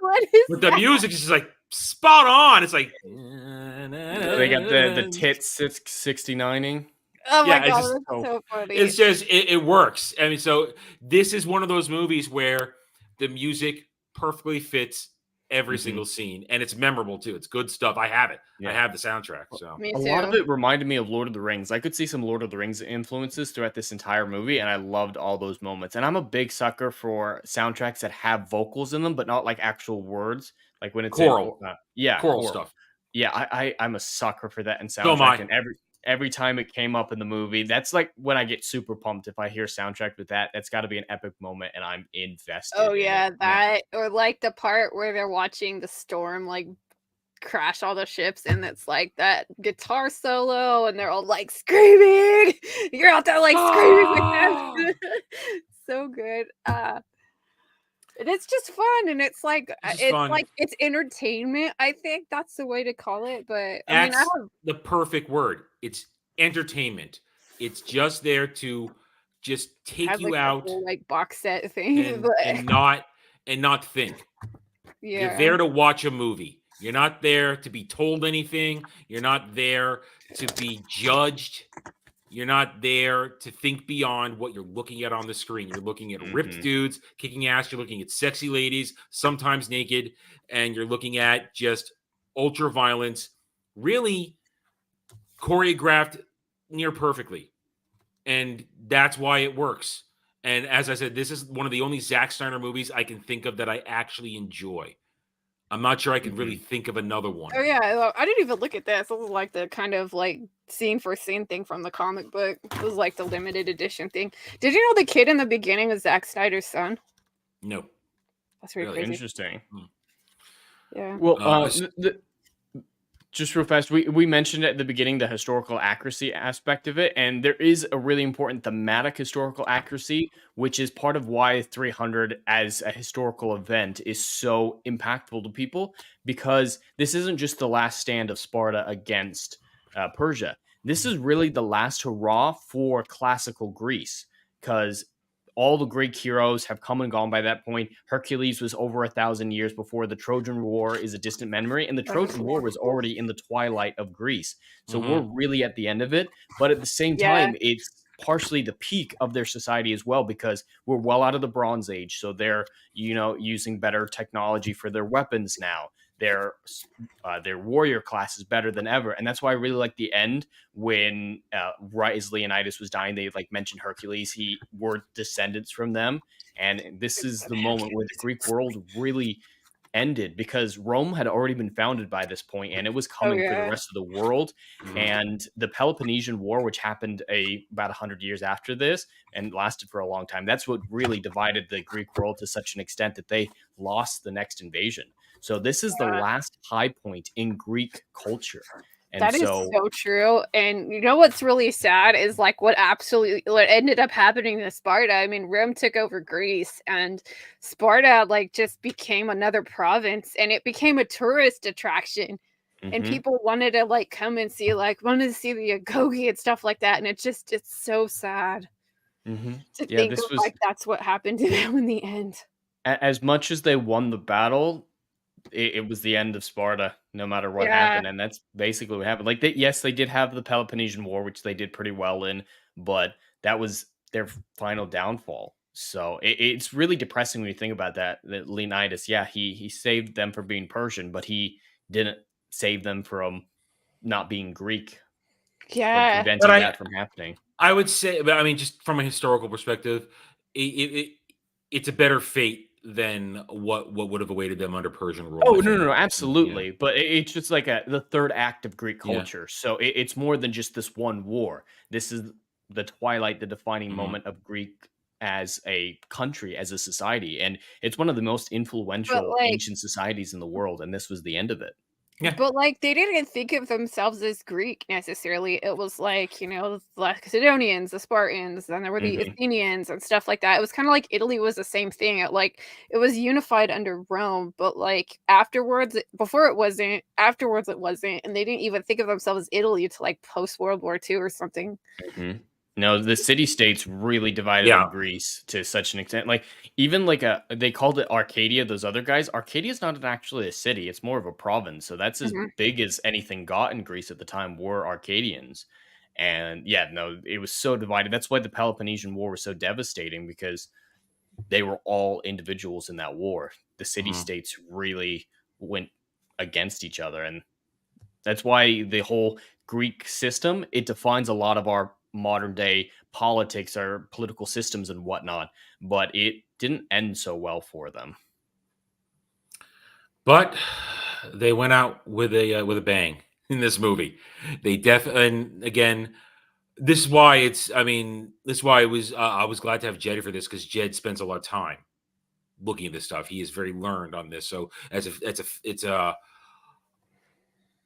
[SPEAKER 9] but the music is just like spot on. It's like
[SPEAKER 10] they got the tits 69ing.
[SPEAKER 11] Oh my god, that's so funny.
[SPEAKER 9] It's just it works. I mean, so this is one of those movies where the music perfectly fits every single scene, and it's memorable too. It's good stuff. I have it. I have the soundtrack. So
[SPEAKER 10] a lot of it reminded me of Lord of the Rings. I could see some Lord of the Rings influences throughout this entire movie, and I loved all those moments. And I'm a big sucker for soundtracks that have vocals in them, but not like actual words. Like when it's
[SPEAKER 9] choral,
[SPEAKER 10] choral
[SPEAKER 9] stuff.
[SPEAKER 10] Yeah, I'm a sucker for that in soundtrack.
[SPEAKER 9] So am I.
[SPEAKER 10] And every time it came up in the movie, that's like when I get super pumped. If I hear soundtrack with that, that's got to be an epic moment, and I'm invested.
[SPEAKER 11] Oh yeah, that or like the part where they're watching the storm like crash all the ships, and it's like that guitar solo, and they're all like screaming. You're out there like screaming with them. So good. And it's just fun, and it's like it's entertainment. I think that's the way to call it. But
[SPEAKER 9] that's the perfect word. It's entertainment. It's just there to just take you out,
[SPEAKER 11] whole, like box set thing,
[SPEAKER 9] and not think.
[SPEAKER 11] Yeah,
[SPEAKER 9] you're there to watch a movie. You're not there to be told anything. You're not there to be judged. You're not there to think beyond what you're looking at on the screen. You're looking at ripped dudes kicking ass. You're looking at sexy ladies, sometimes naked, and you're looking at just ultra violence, really choreographed near perfectly. And that's why it works. And as I said, this is one of the only Zack Snyder movies I can think of that I actually enjoy. I'm not sure I can really think of another one.
[SPEAKER 11] Oh yeah, I didn't even look at this. It was like the kind of like scene for scene thing from the comic book. It was like the limited edition thing. Did you know the kid in the beginning is Zack Snyder's son?
[SPEAKER 9] No.
[SPEAKER 11] That's really crazy.
[SPEAKER 10] Interesting.
[SPEAKER 11] Yeah.
[SPEAKER 10] Well, just real fast, we mentioned at the beginning the historical accuracy aspect of it, and there is a really important thematic historical accuracy, which is part of why 300 as a historical event is so impactful to people, because this isn't just the last stand of Sparta against Persia. This is really the last hurrah for classical Greece, because all the Greek heroes have come and gone by that point. Hercules was over 1,000 years before. The Trojan War is a distant memory, and the Trojan War was already in the twilight of Greece. So we're really at the end of it. But at the same time, it's partially the peak of their society as well, because we're well out of the Bronze Age. So they're, using better technology for their weapons now. Their warrior class is better than ever, and that's why I really like the end when right as Leonidas was dying, they like mentioned Hercules. We're descendants from them, and this is the moment where the Greek world really ended because Rome had already been founded by this point, and it was
[SPEAKER 11] Oh
[SPEAKER 10] coming for the
[SPEAKER 11] yeah.
[SPEAKER 10] rest of the world. And the Peloponnesian War, which happened about 100 years after this and lasted for a long time, that's what really divided the Greek world to such an extent that they lost the next invasion. So this is the last high point in Greek culture. And
[SPEAKER 11] That is
[SPEAKER 10] so
[SPEAKER 11] so true. And you know what's really sad is like what ended up happening to Sparta. I mean, Rome took over Greece and Sparta like just became another province and it became a tourist attraction. And people wanted to like come and see wanted to see the Agoge and stuff like that. And it's so sad to
[SPEAKER 10] yeah,
[SPEAKER 11] think
[SPEAKER 10] this
[SPEAKER 11] of
[SPEAKER 10] was
[SPEAKER 11] like that's what happened to them in the end.
[SPEAKER 10] as much as they won the battle, it was the end of Sparta, no matter what
[SPEAKER 11] Yeah.
[SPEAKER 10] happened, and that's basically what happened. Like, yes, they did have the Peloponnesian War, which they did pretty well in, but that was their final downfall. So it's really depressing when you think about that. That Leonidas, yeah, he saved them from being Persian, but he didn't save them from not being Greek, from
[SPEAKER 11] Yeah.
[SPEAKER 10] preventing that from happening.
[SPEAKER 9] I would say, but I mean, just from a historical perspective, it's a better fate than what would have awaited them under Persian rule.
[SPEAKER 10] Oh
[SPEAKER 9] I
[SPEAKER 10] no,
[SPEAKER 9] think.
[SPEAKER 10] absolutely. But it's just like the third act of Greek
[SPEAKER 9] Yeah.
[SPEAKER 10] culture. So it's more than just this one war. This is the twilight, the defining moment of Greek as a country, as a society, and it's one of the most
[SPEAKER 11] But
[SPEAKER 10] influential
[SPEAKER 11] like
[SPEAKER 10] ancient societies in the world. And this was the end of it.
[SPEAKER 9] Yeah.
[SPEAKER 11] But like they didn't think of themselves as Greek necessarily. It was like, the Macedonians, the Spartans, then there were the Athenians and stuff like that. It was kind of like Italy was the same thing. It was unified under Rome, but like before it wasn't, afterwards it wasn't, and they didn't even think of themselves as Italy to like post World War II or something.
[SPEAKER 10] No, the city-states really divided in Greece to such an extent. Like, even they called it Arcadia, those other guys. Arcadia's not actually a city, it's more of a province. So that's as big as anything got in Greece at the time were Arcadians. And yeah, no, it was so divided. That's why the Peloponnesian War was so devastating, because they were all individuals in that war. The city-states really went against each other. And that's why the whole Greek system, it defines a lot of our modern day politics, our political systems and whatnot, but it didn't end so well for them.
[SPEAKER 9] But they went out with a bang in this movie. They and again, this is why I was glad to have Jed for this, because Jed spends a lot of time looking at this stuff. He is very learned on this. So it's a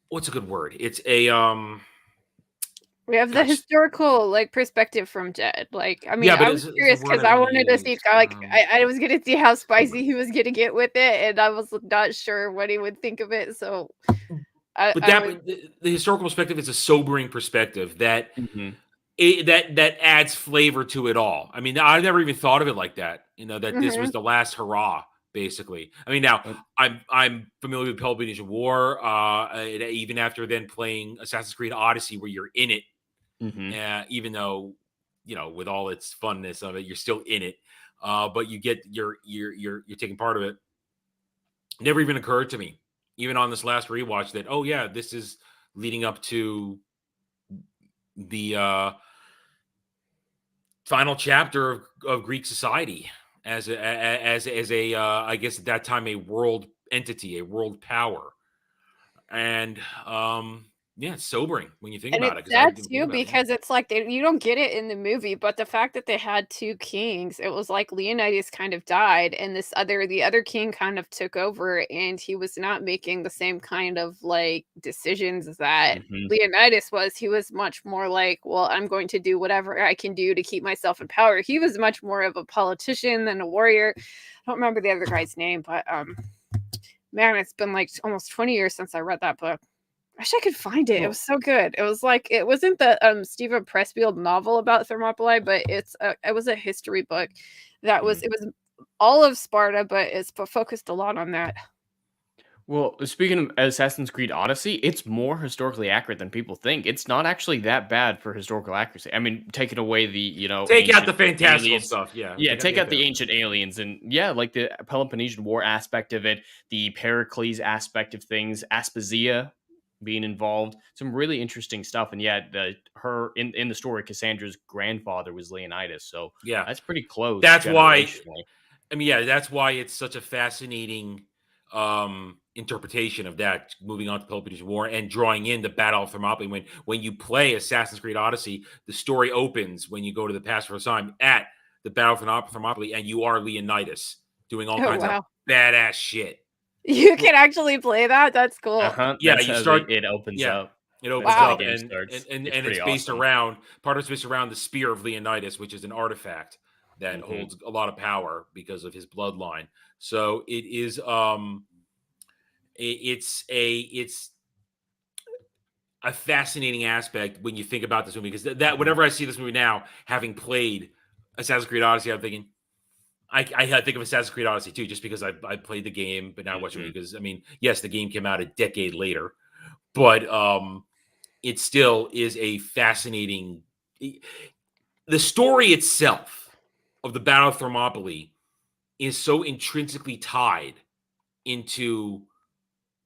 [SPEAKER 9] what's a good word? It's a
[SPEAKER 11] We have the historical perspective from Jed. I was curious because I wanted to see I was gonna see how spicy he was gonna get with it, and I was not sure what he would think of it. So,
[SPEAKER 9] the historical perspective is a sobering perspective that that adds flavor to it all. I mean, I never even thought of it like that. That this was the last hurrah. Basically, I mean, now I'm familiar with Peloponnesian War, even after then playing Assassin's Creed Odyssey, where you're in it. Even though, with all its funness of it, you're still in it. But you're taking part of it. Never even occurred to me, even on this last rewatch, that this is leading up to the final chapter of Greek society as a I guess at that time a world entity, a world power, and it's sobering when you think about it.
[SPEAKER 11] It's sad too because it's like you don't get it in the movie, but the fact that they had two kings, it was like Leonidas kind of died, and the other king kind of took over, and he was not making the same kind of decisions that Leonidas was. He was much more like, well, I'm going to do whatever I can do to keep myself in power. He was much more of a politician than a warrior. I don't remember the other guy's name, but man, it's been almost 20 years since I read that book. I wish I could find it. It was so good. It was it wasn't the Stephen Pressfield novel about Thermopylae, but it was a history book that was all of Sparta, but it's focused a lot on that.
[SPEAKER 10] Well, speaking of Assassin's Creed Odyssey, it's more historically accurate than people think. It's not actually that bad for historical accuracy. I mean, taking away the,
[SPEAKER 9] take out the fantastical stuff.
[SPEAKER 10] Yeah, take out the ancient aliens. And the Peloponnesian War aspect of it, the Pericles aspect of things, Aspasia being involved, some really interesting stuff. And her in the story, Cassandra's grandfather was Leonidas, so that's pretty close.
[SPEAKER 9] That's why that's why it's such a fascinating interpretation of that, moving on to Peloponnesian War and drawing in the Battle of Thermopylae. When you play Assassin's Creed Odyssey, the story opens when you go to the past for time at the Battle of Thermopylae, and you are Leonidas doing all kinds of badass shit.
[SPEAKER 11] You can actually play that? That's cool.
[SPEAKER 9] Yeah,
[SPEAKER 10] That's
[SPEAKER 9] you
[SPEAKER 10] how
[SPEAKER 9] start.
[SPEAKER 10] it opens up.
[SPEAKER 9] It opens
[SPEAKER 10] That's how
[SPEAKER 9] up,
[SPEAKER 10] the game
[SPEAKER 9] and
[SPEAKER 10] starts.
[SPEAKER 9] it's based
[SPEAKER 10] awesome.
[SPEAKER 9] around part of it's based around the Spear of Leonidas, which is an artifact that holds a lot of power because of his bloodline. So it is it's a fascinating aspect when you think about this movie, because that whenever I see this movie now, having played Assassin's Creed Odyssey, I'm thinking I think of Assassin's Creed Odyssey too, just because I played the game, but now watching it, because I mean, yes, the game came out a decade later, but it still is a fascinating. The story itself of the Battle of Thermopylae is so intrinsically tied into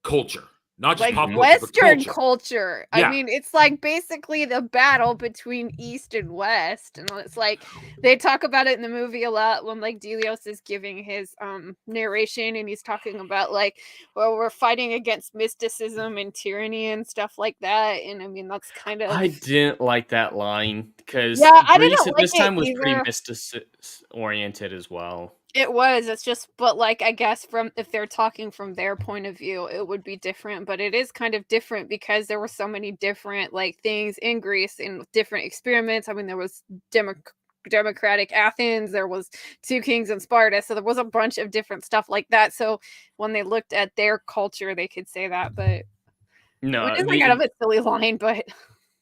[SPEAKER 9] culture, not just
[SPEAKER 11] like
[SPEAKER 9] pop culture,
[SPEAKER 11] Western
[SPEAKER 9] but
[SPEAKER 11] culture.
[SPEAKER 9] Yeah.
[SPEAKER 11] I mean, it's like basically the battle between East and West, and it's like they talk about it in the movie a lot when like Delios is giving his narration, and he's talking about like, well, we're fighting against mysticism and tyranny and stuff like that. And I mean, that's kind of,
[SPEAKER 10] I didn't like that line because
[SPEAKER 11] I
[SPEAKER 10] Greece
[SPEAKER 11] didn't
[SPEAKER 10] at
[SPEAKER 11] like
[SPEAKER 10] this time
[SPEAKER 11] it
[SPEAKER 10] was pretty
[SPEAKER 11] either.
[SPEAKER 10] mystic oriented as well.
[SPEAKER 11] It was. It's just, but like, I guess from if they're talking from their point of view, it would be different. But it is kind of different because there were so many different like things in Greece and different experiments. I mean, there was democratic Athens, there was two kings in Sparta, so there was a bunch of different stuff like that. So when they looked at their culture, they could say that. But
[SPEAKER 10] No,
[SPEAKER 11] which is like kind of a silly line, but.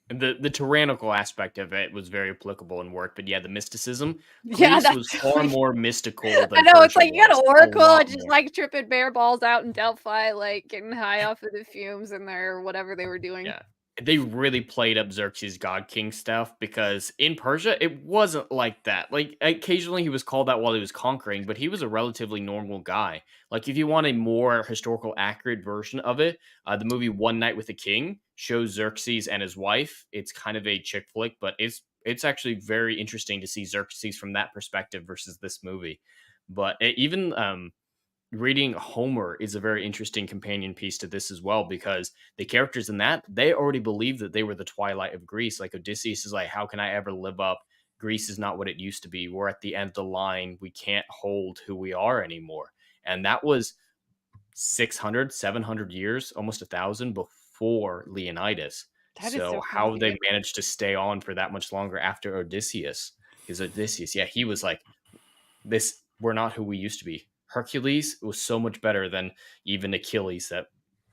[SPEAKER 10] The tyrannical aspect of it was very applicable in work, but yeah, the mysticism,
[SPEAKER 11] Yeah,
[SPEAKER 10] Greece was far more mystical than
[SPEAKER 11] I know, it's
[SPEAKER 10] Persia
[SPEAKER 11] like you got
[SPEAKER 10] was,
[SPEAKER 11] an
[SPEAKER 10] a
[SPEAKER 11] oracle
[SPEAKER 10] lot
[SPEAKER 11] and just
[SPEAKER 10] more.
[SPEAKER 11] like tripping bear balls out in Delphi, like getting high off of the fumes in there or whatever they were doing.
[SPEAKER 10] Yeah. They really played up Xerxes God King stuff because in Persia, it wasn't like that. Like, occasionally he was called that while he was conquering, but he was a relatively normal guy. Like, if you want a more historical accurate version of it, the movie One Night with the King shows Xerxes and his wife. It's kind of a chick flick, but it's actually very interesting to see Xerxes from that perspective versus this movie. But even reading Homer is a very interesting companion piece to this as well, because the characters in that, they already believed that they were the twilight of Greece. Like Odysseus is like, how can I ever live up? Greece is not what it used to be. We're at the end of the line. We can't hold who we are anymore. And that was 600, 700 years, almost 1,000 before Leonidas.
[SPEAKER 11] That is
[SPEAKER 10] So
[SPEAKER 11] so
[SPEAKER 10] how
[SPEAKER 11] crazy.
[SPEAKER 10] they managed to stay on for that much longer after Odysseus? Because Odysseus, yeah, he was like, this, we're not who we used to be. Hercules was so much better than even Achilles, that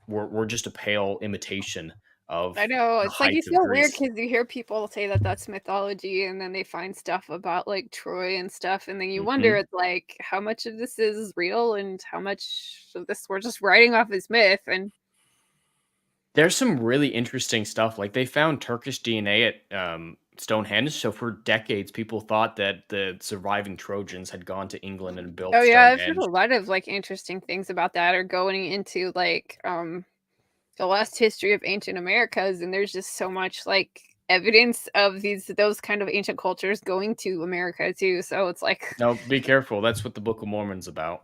[SPEAKER 10] we're just a pale imitation of
[SPEAKER 11] I know,
[SPEAKER 10] the
[SPEAKER 11] it's like you
[SPEAKER 10] heights of
[SPEAKER 11] feel weird
[SPEAKER 10] Greece.
[SPEAKER 11] because you hear people say that that's mythology, and then they find stuff about like Troy and stuff, and then you wonder, it's like how much of this is real and how much of this we're just writing off as myth. And
[SPEAKER 10] There's some really interesting stuff. Like they found Turkish DNA at Stonehenge, so for decades people thought that the surviving Trojans had gone to England and built
[SPEAKER 11] oh yeah, I've heard a
[SPEAKER 10] Stonehenge.
[SPEAKER 11] lot of like interesting things about that, or going into like the lost history of ancient Americas, and there's just so much like evidence of those kind of ancient cultures going to America too. So it's like,
[SPEAKER 10] Now, be careful. That's what the Book of Mormon's about.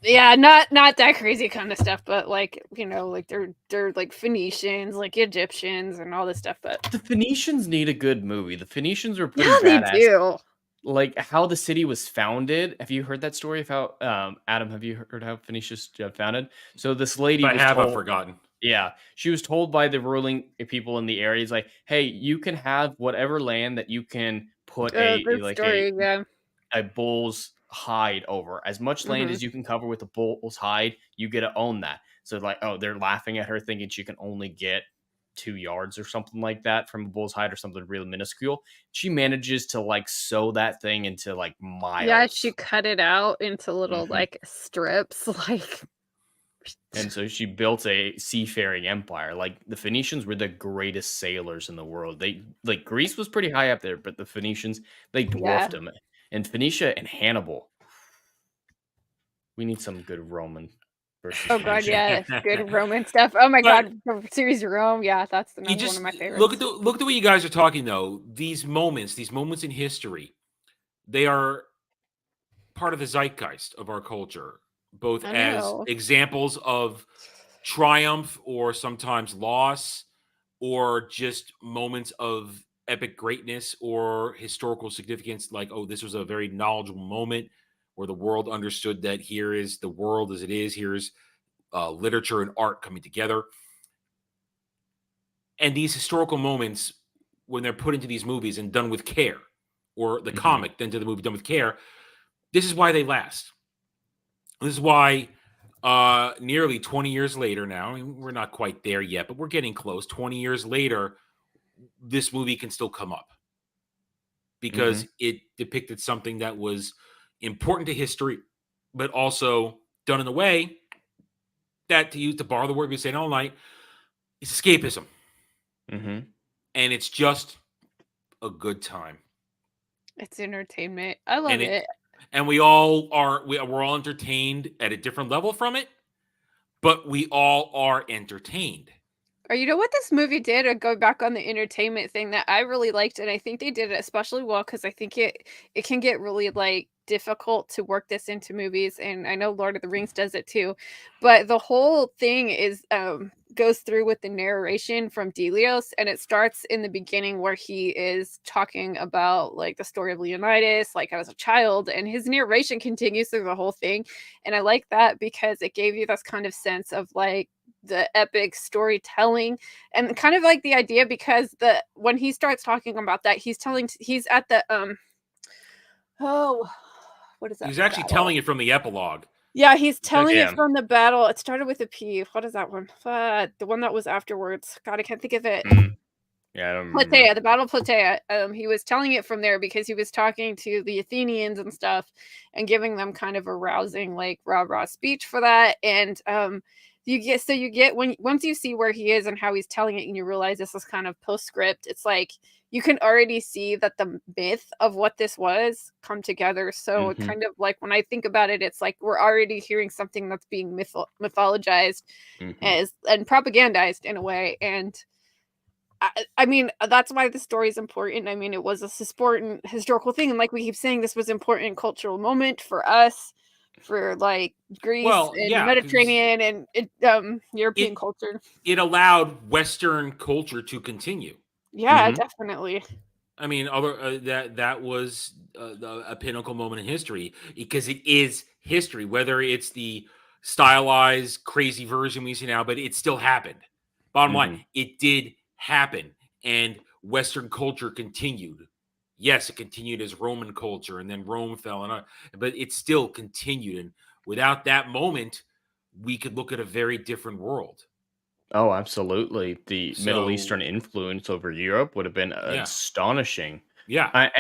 [SPEAKER 11] yeah, not that crazy kind of stuff, but like, you know, like they're like Phoenicians, like Egyptians and all this stuff. But
[SPEAKER 10] The Phoenicians need a good movie. The Phoenicians were pretty
[SPEAKER 11] yeah, they
[SPEAKER 10] badass.
[SPEAKER 11] do.
[SPEAKER 10] Like how the city was founded. Have you heard that story of how Adam? Have you heard how Phoenicia founded? So this lady
[SPEAKER 9] If I
[SPEAKER 10] was
[SPEAKER 9] have,
[SPEAKER 10] told,
[SPEAKER 9] I've forgotten.
[SPEAKER 10] yeah, she was told by the ruling people in the area, is like, hey, you can have whatever land that you can put
[SPEAKER 11] The story, yeah.
[SPEAKER 10] a bull's hide over. As much land
[SPEAKER 11] Mhm.
[SPEAKER 10] as you can cover with a bull's hide, you get to own that. So like, oh, they're laughing at her thinking she can only get 2 yards or something like that from a bull's hide or something really minuscule. She manages to like sew that thing into like miles.
[SPEAKER 11] Yeah, she cut it out into little
[SPEAKER 10] Mhm.
[SPEAKER 11] like strips, like.
[SPEAKER 10] And so she built a seafaring empire. Like the Phoenicians were the greatest sailors in the world. They like Greece was pretty high up there, but the Phoenicians, they dwarfed
[SPEAKER 11] Yeah.
[SPEAKER 10] them. And Phoenicia and Hannibal. We need some good Roman versus
[SPEAKER 11] Oh god,
[SPEAKER 10] Phoenician.
[SPEAKER 11] yeah, good Roman stuff. Oh my
[SPEAKER 9] But-
[SPEAKER 11] god, the series of Rome, yeah, that's the
[SPEAKER 9] You
[SPEAKER 11] number one
[SPEAKER 9] just
[SPEAKER 11] of my favorites.
[SPEAKER 9] look at the way you guys are talking though. These moments in history, they are part of the zeitgeist of our culture. both
[SPEAKER 11] I
[SPEAKER 9] as
[SPEAKER 11] know.
[SPEAKER 9] examples of triumph or sometimes loss, or just moments of epic greatness or historical significance. Like, oh, this was a very knowledgeable moment where the world understood that here is the world as it is. Here's literature and art coming together. And these historical moments, when they're put into these movies and done with care, or the comic done to the movie done with care, this is why they last. This is why nearly 20 years later now, I mean, we're not quite there yet, but we're getting close. 20 years later, this movie can still come up because it depicted something that was important to history, but also done in a way that, to borrow the word we say all night, is escapism. And it's just a good time.
[SPEAKER 11] It's entertainment. I love
[SPEAKER 9] And
[SPEAKER 11] it.
[SPEAKER 9] And we're all entertained at a different level from it, but we all are entertained.
[SPEAKER 11] Or you know what this movie did, go back on the entertainment thing that I really liked, and I think they did it especially well because I think it can get really like difficult to work this into movies, and I know Lord of the Rings does it too. But the whole thing is goes through with the narration from Delios, and it starts in the beginning where he is talking about like the story of Leonidas, like as a child, and his narration continues through the whole thing. And I like that because it gave you this kind of sense of like the epic storytelling and kind of like the idea, because when he starts talking about that, he's at the what is that
[SPEAKER 9] He's actually
[SPEAKER 11] battle?
[SPEAKER 9] telling it from the epilogue.
[SPEAKER 11] Yeah, he's telling it from the battle. It started with a P. What is that one? The one that was afterwards. God, I can't think of it.
[SPEAKER 10] Yeah, I don't remember.
[SPEAKER 11] Plataea, the Battle of Plataea. He was telling it from there because he was talking to the Athenians and stuff and giving them kind of a rousing, like rah-rah speech for that. And you get once you see where he is and how he's telling it, and you realize this is kind of postscript, it's like you can already see that the myth of what this was come together. So it kind of like when I think about it, it's like we're already hearing something that's being mythologized and propagandized in a way. And I mean, that's why the story is important. I mean, it was a important historical thing. And like we keep saying, this was an important cultural moment for us, for like Greece and the Mediterranean and European culture.
[SPEAKER 9] It allowed Western culture to continue.
[SPEAKER 11] Yeah, definitely.
[SPEAKER 9] I mean, that was a pinnacle moment in history because it is history, whether it's the stylized, crazy version we see now, but it still happened. Bottom line, it did happen, and Western culture continued. Yes, it continued as Roman culture, and then Rome fell, but it still continued. And without that moment, we could look at a very different world.
[SPEAKER 10] Oh, absolutely. The Middle Eastern influence over Europe would have been astonishing.
[SPEAKER 9] Yeah.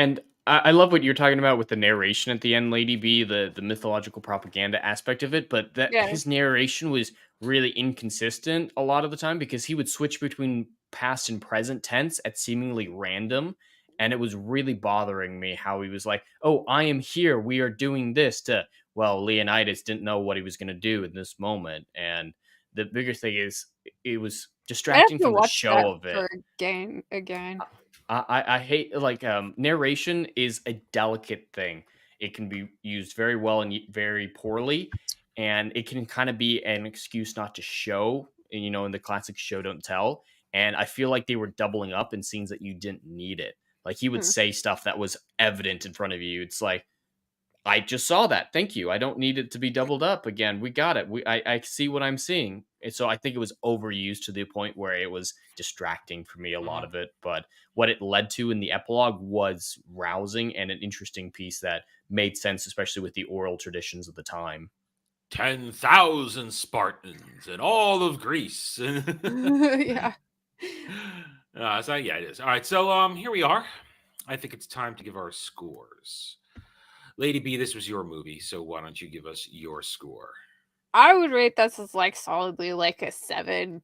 [SPEAKER 10] I love what you're talking about with the narration at the end, Lady B, the mythological propaganda aspect of it, but his narration was really inconsistent a lot of the time because he would switch between past and present tense at seemingly random. And it was really bothering me how he was like, oh, I am here. We are doing this well, Leonidas didn't know what he was going to do in this moment. And the bigger thing is it was distracting from the show of it.
[SPEAKER 11] Again.
[SPEAKER 10] I hate narration is a delicate thing. It can be used very well and very poorly, and it can kind of be an excuse not to show, in the classic show don't tell. And I feel like they were doubling up in scenes that you didn't need it. Like he would say stuff that was evident in front of you. It's like, I just saw that. Thank you. I don't need it to be doubled up again. We got it. I see what I'm seeing. And so I think it was overused to the point where it was distracting for me, a lot of it. But what it led to in the epilogue was rousing and an interesting piece that made sense, especially with the oral traditions of the time.
[SPEAKER 9] 10,000 Spartans and all of Greece.
[SPEAKER 11] Yeah.
[SPEAKER 9] So yeah, it is. All right. So here we are. I think it's time to give our scores. Lady B, this was your movie, so why don't you give us your score?
[SPEAKER 11] I would rate this as like solidly like a 7.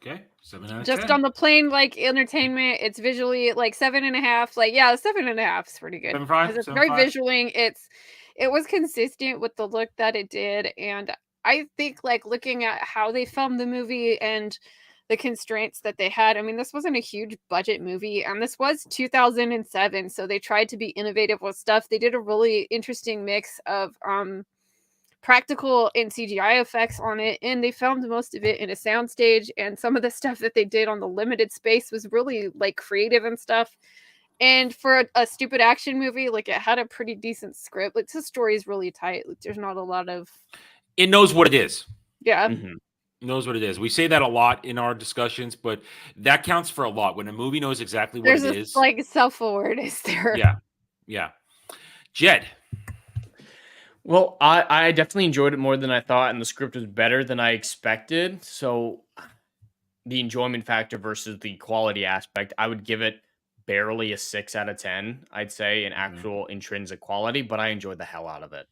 [SPEAKER 9] Okay, 7 out of 10.
[SPEAKER 11] Just on the plain like entertainment, it's visually like 7.5. Like 7.5 is pretty good.
[SPEAKER 9] 7.5.
[SPEAKER 11] It's very visually. It was consistent with the look that it did, and I think like looking at how they filmed the movie and the constraints that they had. I mean, this wasn't a huge budget movie, and this was 2007, so they tried to be innovative with stuff. They did a really interesting mix of practical and CGI effects on it, and they filmed most of it in a soundstage, and some of the stuff that they did on the limited space was really like creative and stuff. And for a stupid action movie, like, it had a pretty decent script. Like, the story is really tight. Like, there's not a lot of...
[SPEAKER 9] It knows what it is.
[SPEAKER 11] Yeah.
[SPEAKER 9] Knows what it is. We say that a lot in our discussions, but that counts for a lot. When a movie knows exactly what
[SPEAKER 11] There's
[SPEAKER 9] it
[SPEAKER 11] a,
[SPEAKER 9] is.
[SPEAKER 11] like, self-awareness there.
[SPEAKER 9] Yeah. Jed.
[SPEAKER 10] Well, I definitely enjoyed it more than I thought, and the script was better than I expected. So the enjoyment factor versus the quality aspect, I would give it barely a 6 out of 10, I'd say, in actual intrinsic quality, but I enjoyed the hell out of it.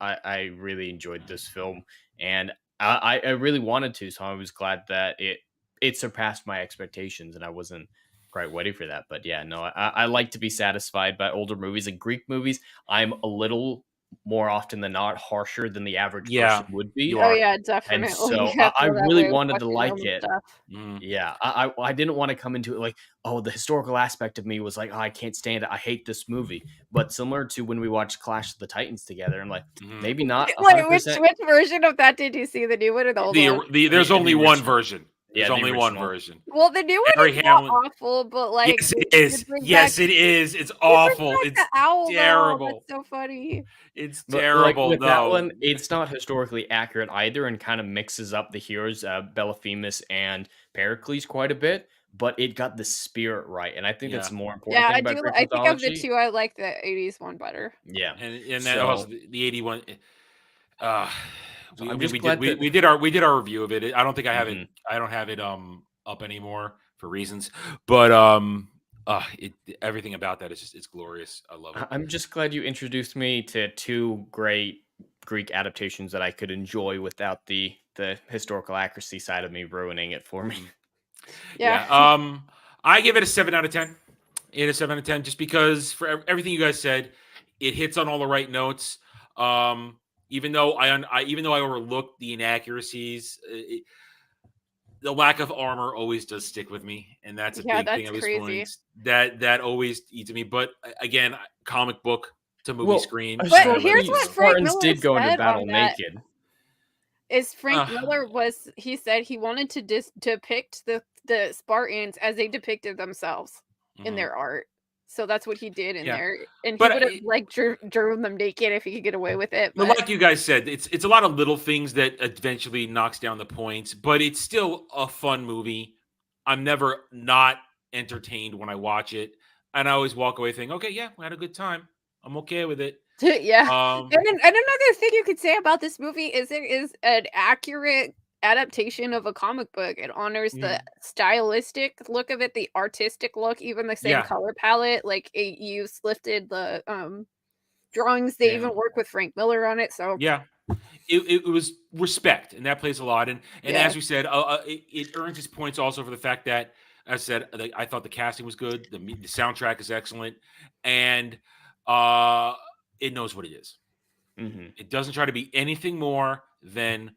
[SPEAKER 10] I really enjoyed this film, and I really wanted to, so I was glad that it surpassed my expectations, and I wasn't quite ready for that. But yeah, no, I like to be satisfied by older movies. And Greek movies, I'm a little more often than not harsher than the average person would be.
[SPEAKER 11] Oh yeah, definitely.
[SPEAKER 10] And so I really wanted to like it. Yeah, I didn't want to come into it like, oh, the historical aspect of me was like, oh, I can't stand it. I hate this movie. But similar to when we watched Clash of the Titans together, I'm like, maybe not.
[SPEAKER 11] Wait, which version of that did you see? The new one or the old one?
[SPEAKER 9] There's only one version.
[SPEAKER 10] Yeah,
[SPEAKER 9] There's only one version.
[SPEAKER 11] Well, the new one is not awful, but like...
[SPEAKER 9] Yes, it is. Yes, it is. It's awful. It's terrible.
[SPEAKER 11] That's so funny.
[SPEAKER 9] It's terrible,
[SPEAKER 10] with that one, it's not historically accurate either, and kind of mixes up the heroes, Belophemus and Pericles, quite a bit. But it got the spirit right, and I think that's the more important thing about Greek
[SPEAKER 11] I think of the
[SPEAKER 10] mythology.
[SPEAKER 11] two, I like the 80s one better.
[SPEAKER 10] Yeah,
[SPEAKER 9] and that also the 81. We did our review of it. I don't think I have it. I don't have it up anymore for reasons, but everything about that is just, it's glorious. I love it.
[SPEAKER 10] I'm just glad you introduced me to two great Greek adaptations that I could enjoy without the historical accuracy side of me ruining it for me.
[SPEAKER 11] Yeah.
[SPEAKER 9] I give it a 7 out of 10. It is 7 out of 10 just because for everything you guys said, it hits on all the right notes. Even though I overlooked the inaccuracies, the lack of armor always does stick with me, and that's a big thing.
[SPEAKER 11] Crazy.
[SPEAKER 9] That always eats at me. But again, comic book to movie screen.
[SPEAKER 11] But here's what Frank Miller
[SPEAKER 10] did go into
[SPEAKER 11] said
[SPEAKER 10] battle
[SPEAKER 11] on that.
[SPEAKER 10] naked.
[SPEAKER 11] Is Frank Miller he said he wanted to depict the Spartans as they depicted themselves in their art. So that's what he did in there, and he would have like drew them naked if he could get away with it.
[SPEAKER 9] But like you guys said, it's a lot of little things that eventually knocks down the points, but it's still a fun movie. I'm never not entertained when I watch it, and I always walk away thinking, okay, yeah, we had a good time. I'm okay with it.
[SPEAKER 11] Yeah. And another thing you could say about this movie is it is an accurate adaptation of a comic book. It honors the stylistic look of it, the artistic look, even the same color palette. Like it lifted the drawings. They even work with Frank Miller on it. So
[SPEAKER 9] it was respect, and that plays a lot. And as we said, it earns its points also for the fact that, as I said, I thought the casting was good. The soundtrack is excellent, and it knows what it is. It doesn't try to be anything more than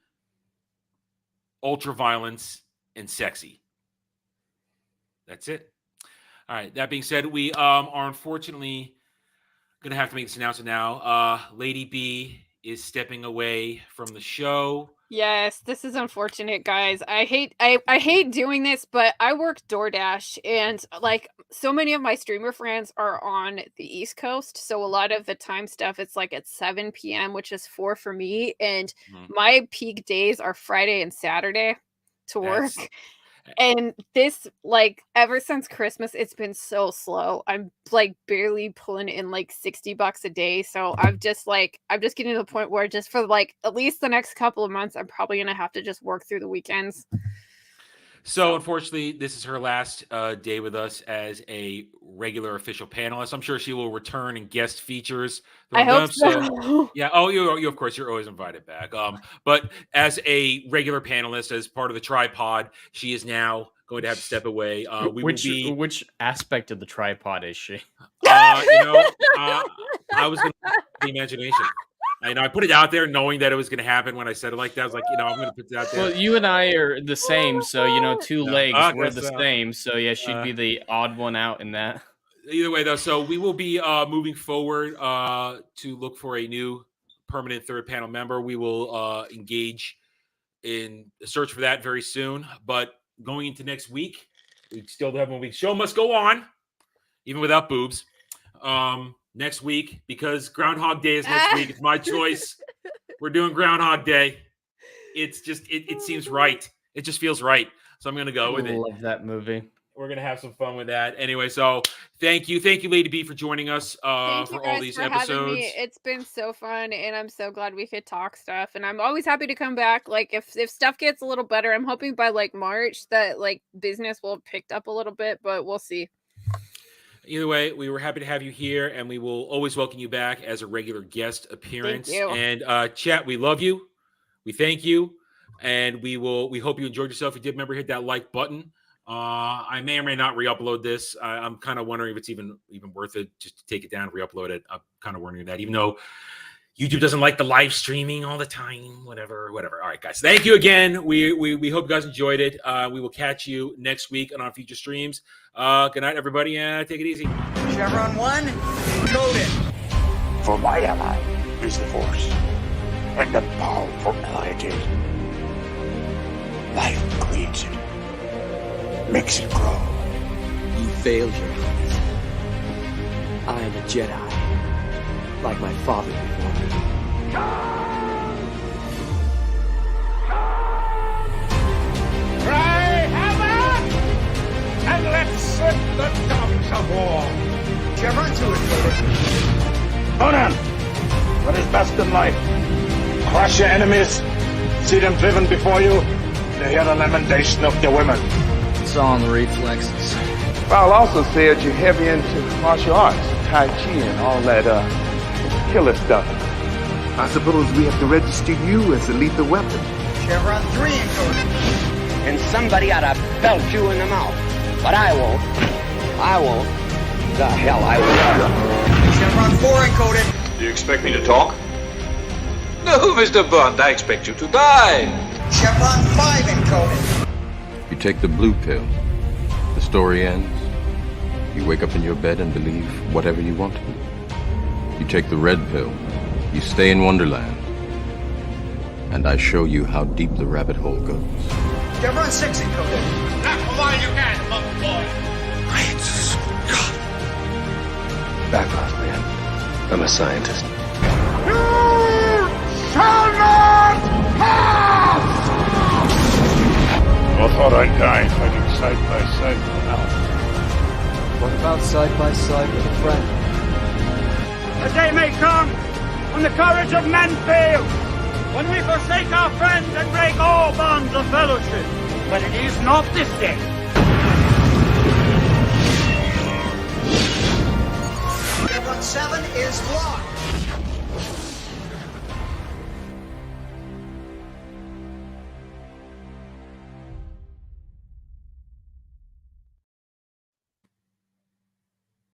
[SPEAKER 9] ultra violence and sexy. That's it. All right. That being said, we are unfortunately going to have to make this announcement now. Lady B is stepping away from the show.
[SPEAKER 11] Yes, this is unfortunate, guys. I hate doing this, but I work DoorDash, and like so many of my streamer friends are on the East Coast, so a lot of the time stuff it's like at 7 p.m., which is 4 for me, and my peak days are Friday and Saturday to work. And this, like, ever since Christmas, it's been so slow. I'm like barely pulling in like $60 a day. So I'm just getting to the point where just for like at least the next couple of months, I'm probably gonna have to just work through the weekends.
[SPEAKER 9] So unfortunately, this is her last day with us as a regular official panelist. I'm sure she will return and guest features.
[SPEAKER 11] I hope so.
[SPEAKER 9] Yeah. Oh, you of course you're always invited back. But as a regular panelist, as part of the tripod, she is now going to have to step away.
[SPEAKER 10] Which aspect of the tripod is she?
[SPEAKER 9] I was going to the imagination. I know I put it out there knowing that it was going to happen when I said it like that. I was like, I'm going to put it out there.
[SPEAKER 10] Well, you and I are the same, so two legs. We're the same, so yeah, she'd be the odd one out in that.
[SPEAKER 9] Either way, though, so we will be moving forward to look for a new permanent third panel member. We will engage in a search for that very soon. But going into next week, we still have 1 week. Show must go on, even without boobs. Next week, because Groundhog Day is next week. It's my choice. We're doing Groundhog Day. It's just, it seems right. It just feels right. So I'm going to go with it.
[SPEAKER 10] I love that movie.
[SPEAKER 9] We're going to have some fun with that. Anyway, so thank you. Thank you, Lady B, for joining us for all these episodes.
[SPEAKER 11] It's been so fun, and I'm so glad we could talk stuff. And I'm always happy to come back. Like, if stuff gets a little better, I'm hoping by, like, March that, like, business will have picked up a little bit, but we'll see.
[SPEAKER 9] Either way, we were happy to have you here, and we will always welcome you back as a regular guest appearance.
[SPEAKER 11] Thank you.
[SPEAKER 9] And chat, we love you. We thank you, and we hope you enjoyed yourself. If you did, remember, hit that like button. I may or may not re-upload this. I'm kind of wondering if it's even worth it just to take it down, re-upload it. I'm kind of wondering that, even though YouTube doesn't like the live streaming all the time. Whatever. All right, guys. Thank you again. We hope you guys enjoyed it. We will catch you next week on our future streams. Good night, everybody. Take it easy.
[SPEAKER 3] Chevron 1, encoded.
[SPEAKER 2] For my ally is the Force, and the powerful ally it is. Life creates it, makes it grow.
[SPEAKER 5] You failed your Highness. I am a Jedi, like my father before me.
[SPEAKER 4] Cry havoc, and let's set the dogs of war.
[SPEAKER 3] Chevron 2 encoded.
[SPEAKER 2] Conan, what is best in life? Crush your enemies, see them driven before you, to hear the lamentation of the women.
[SPEAKER 5] It's all in the reflexes.
[SPEAKER 6] I'll also say that you're heavy into martial arts, Tai Chi, and all that killer stuff. I suppose we have to register you as a lethal weapon.
[SPEAKER 3] Chevron 3 encoded.
[SPEAKER 1] And somebody ought to belt you in the mouth. But I won't. The hell I will.
[SPEAKER 3] Chevron 4 encoded.
[SPEAKER 7] Do you expect me to talk? No, Mr. Bond, I expect you to die.
[SPEAKER 3] Chevron 5 encoded.
[SPEAKER 8] You take the blue pill. The story ends. You wake up in your bed and believe whatever you want to. You take the red pill. You stay in Wonderland. And I show you how deep the rabbit hole goes.
[SPEAKER 3] Chevron 6 encoded.
[SPEAKER 4] That's why you can't, love boy.
[SPEAKER 2] Back off, man. I'm a scientist.
[SPEAKER 4] You shall not pass!
[SPEAKER 2] I thought I'd die fighting side by side with an elf.
[SPEAKER 5] What about side by side with a friend?
[SPEAKER 4] A day may come when the courage of men fails, when we forsake our friends and break all bonds of fellowship. But it is not this day.
[SPEAKER 3] Chevron 7 is locked.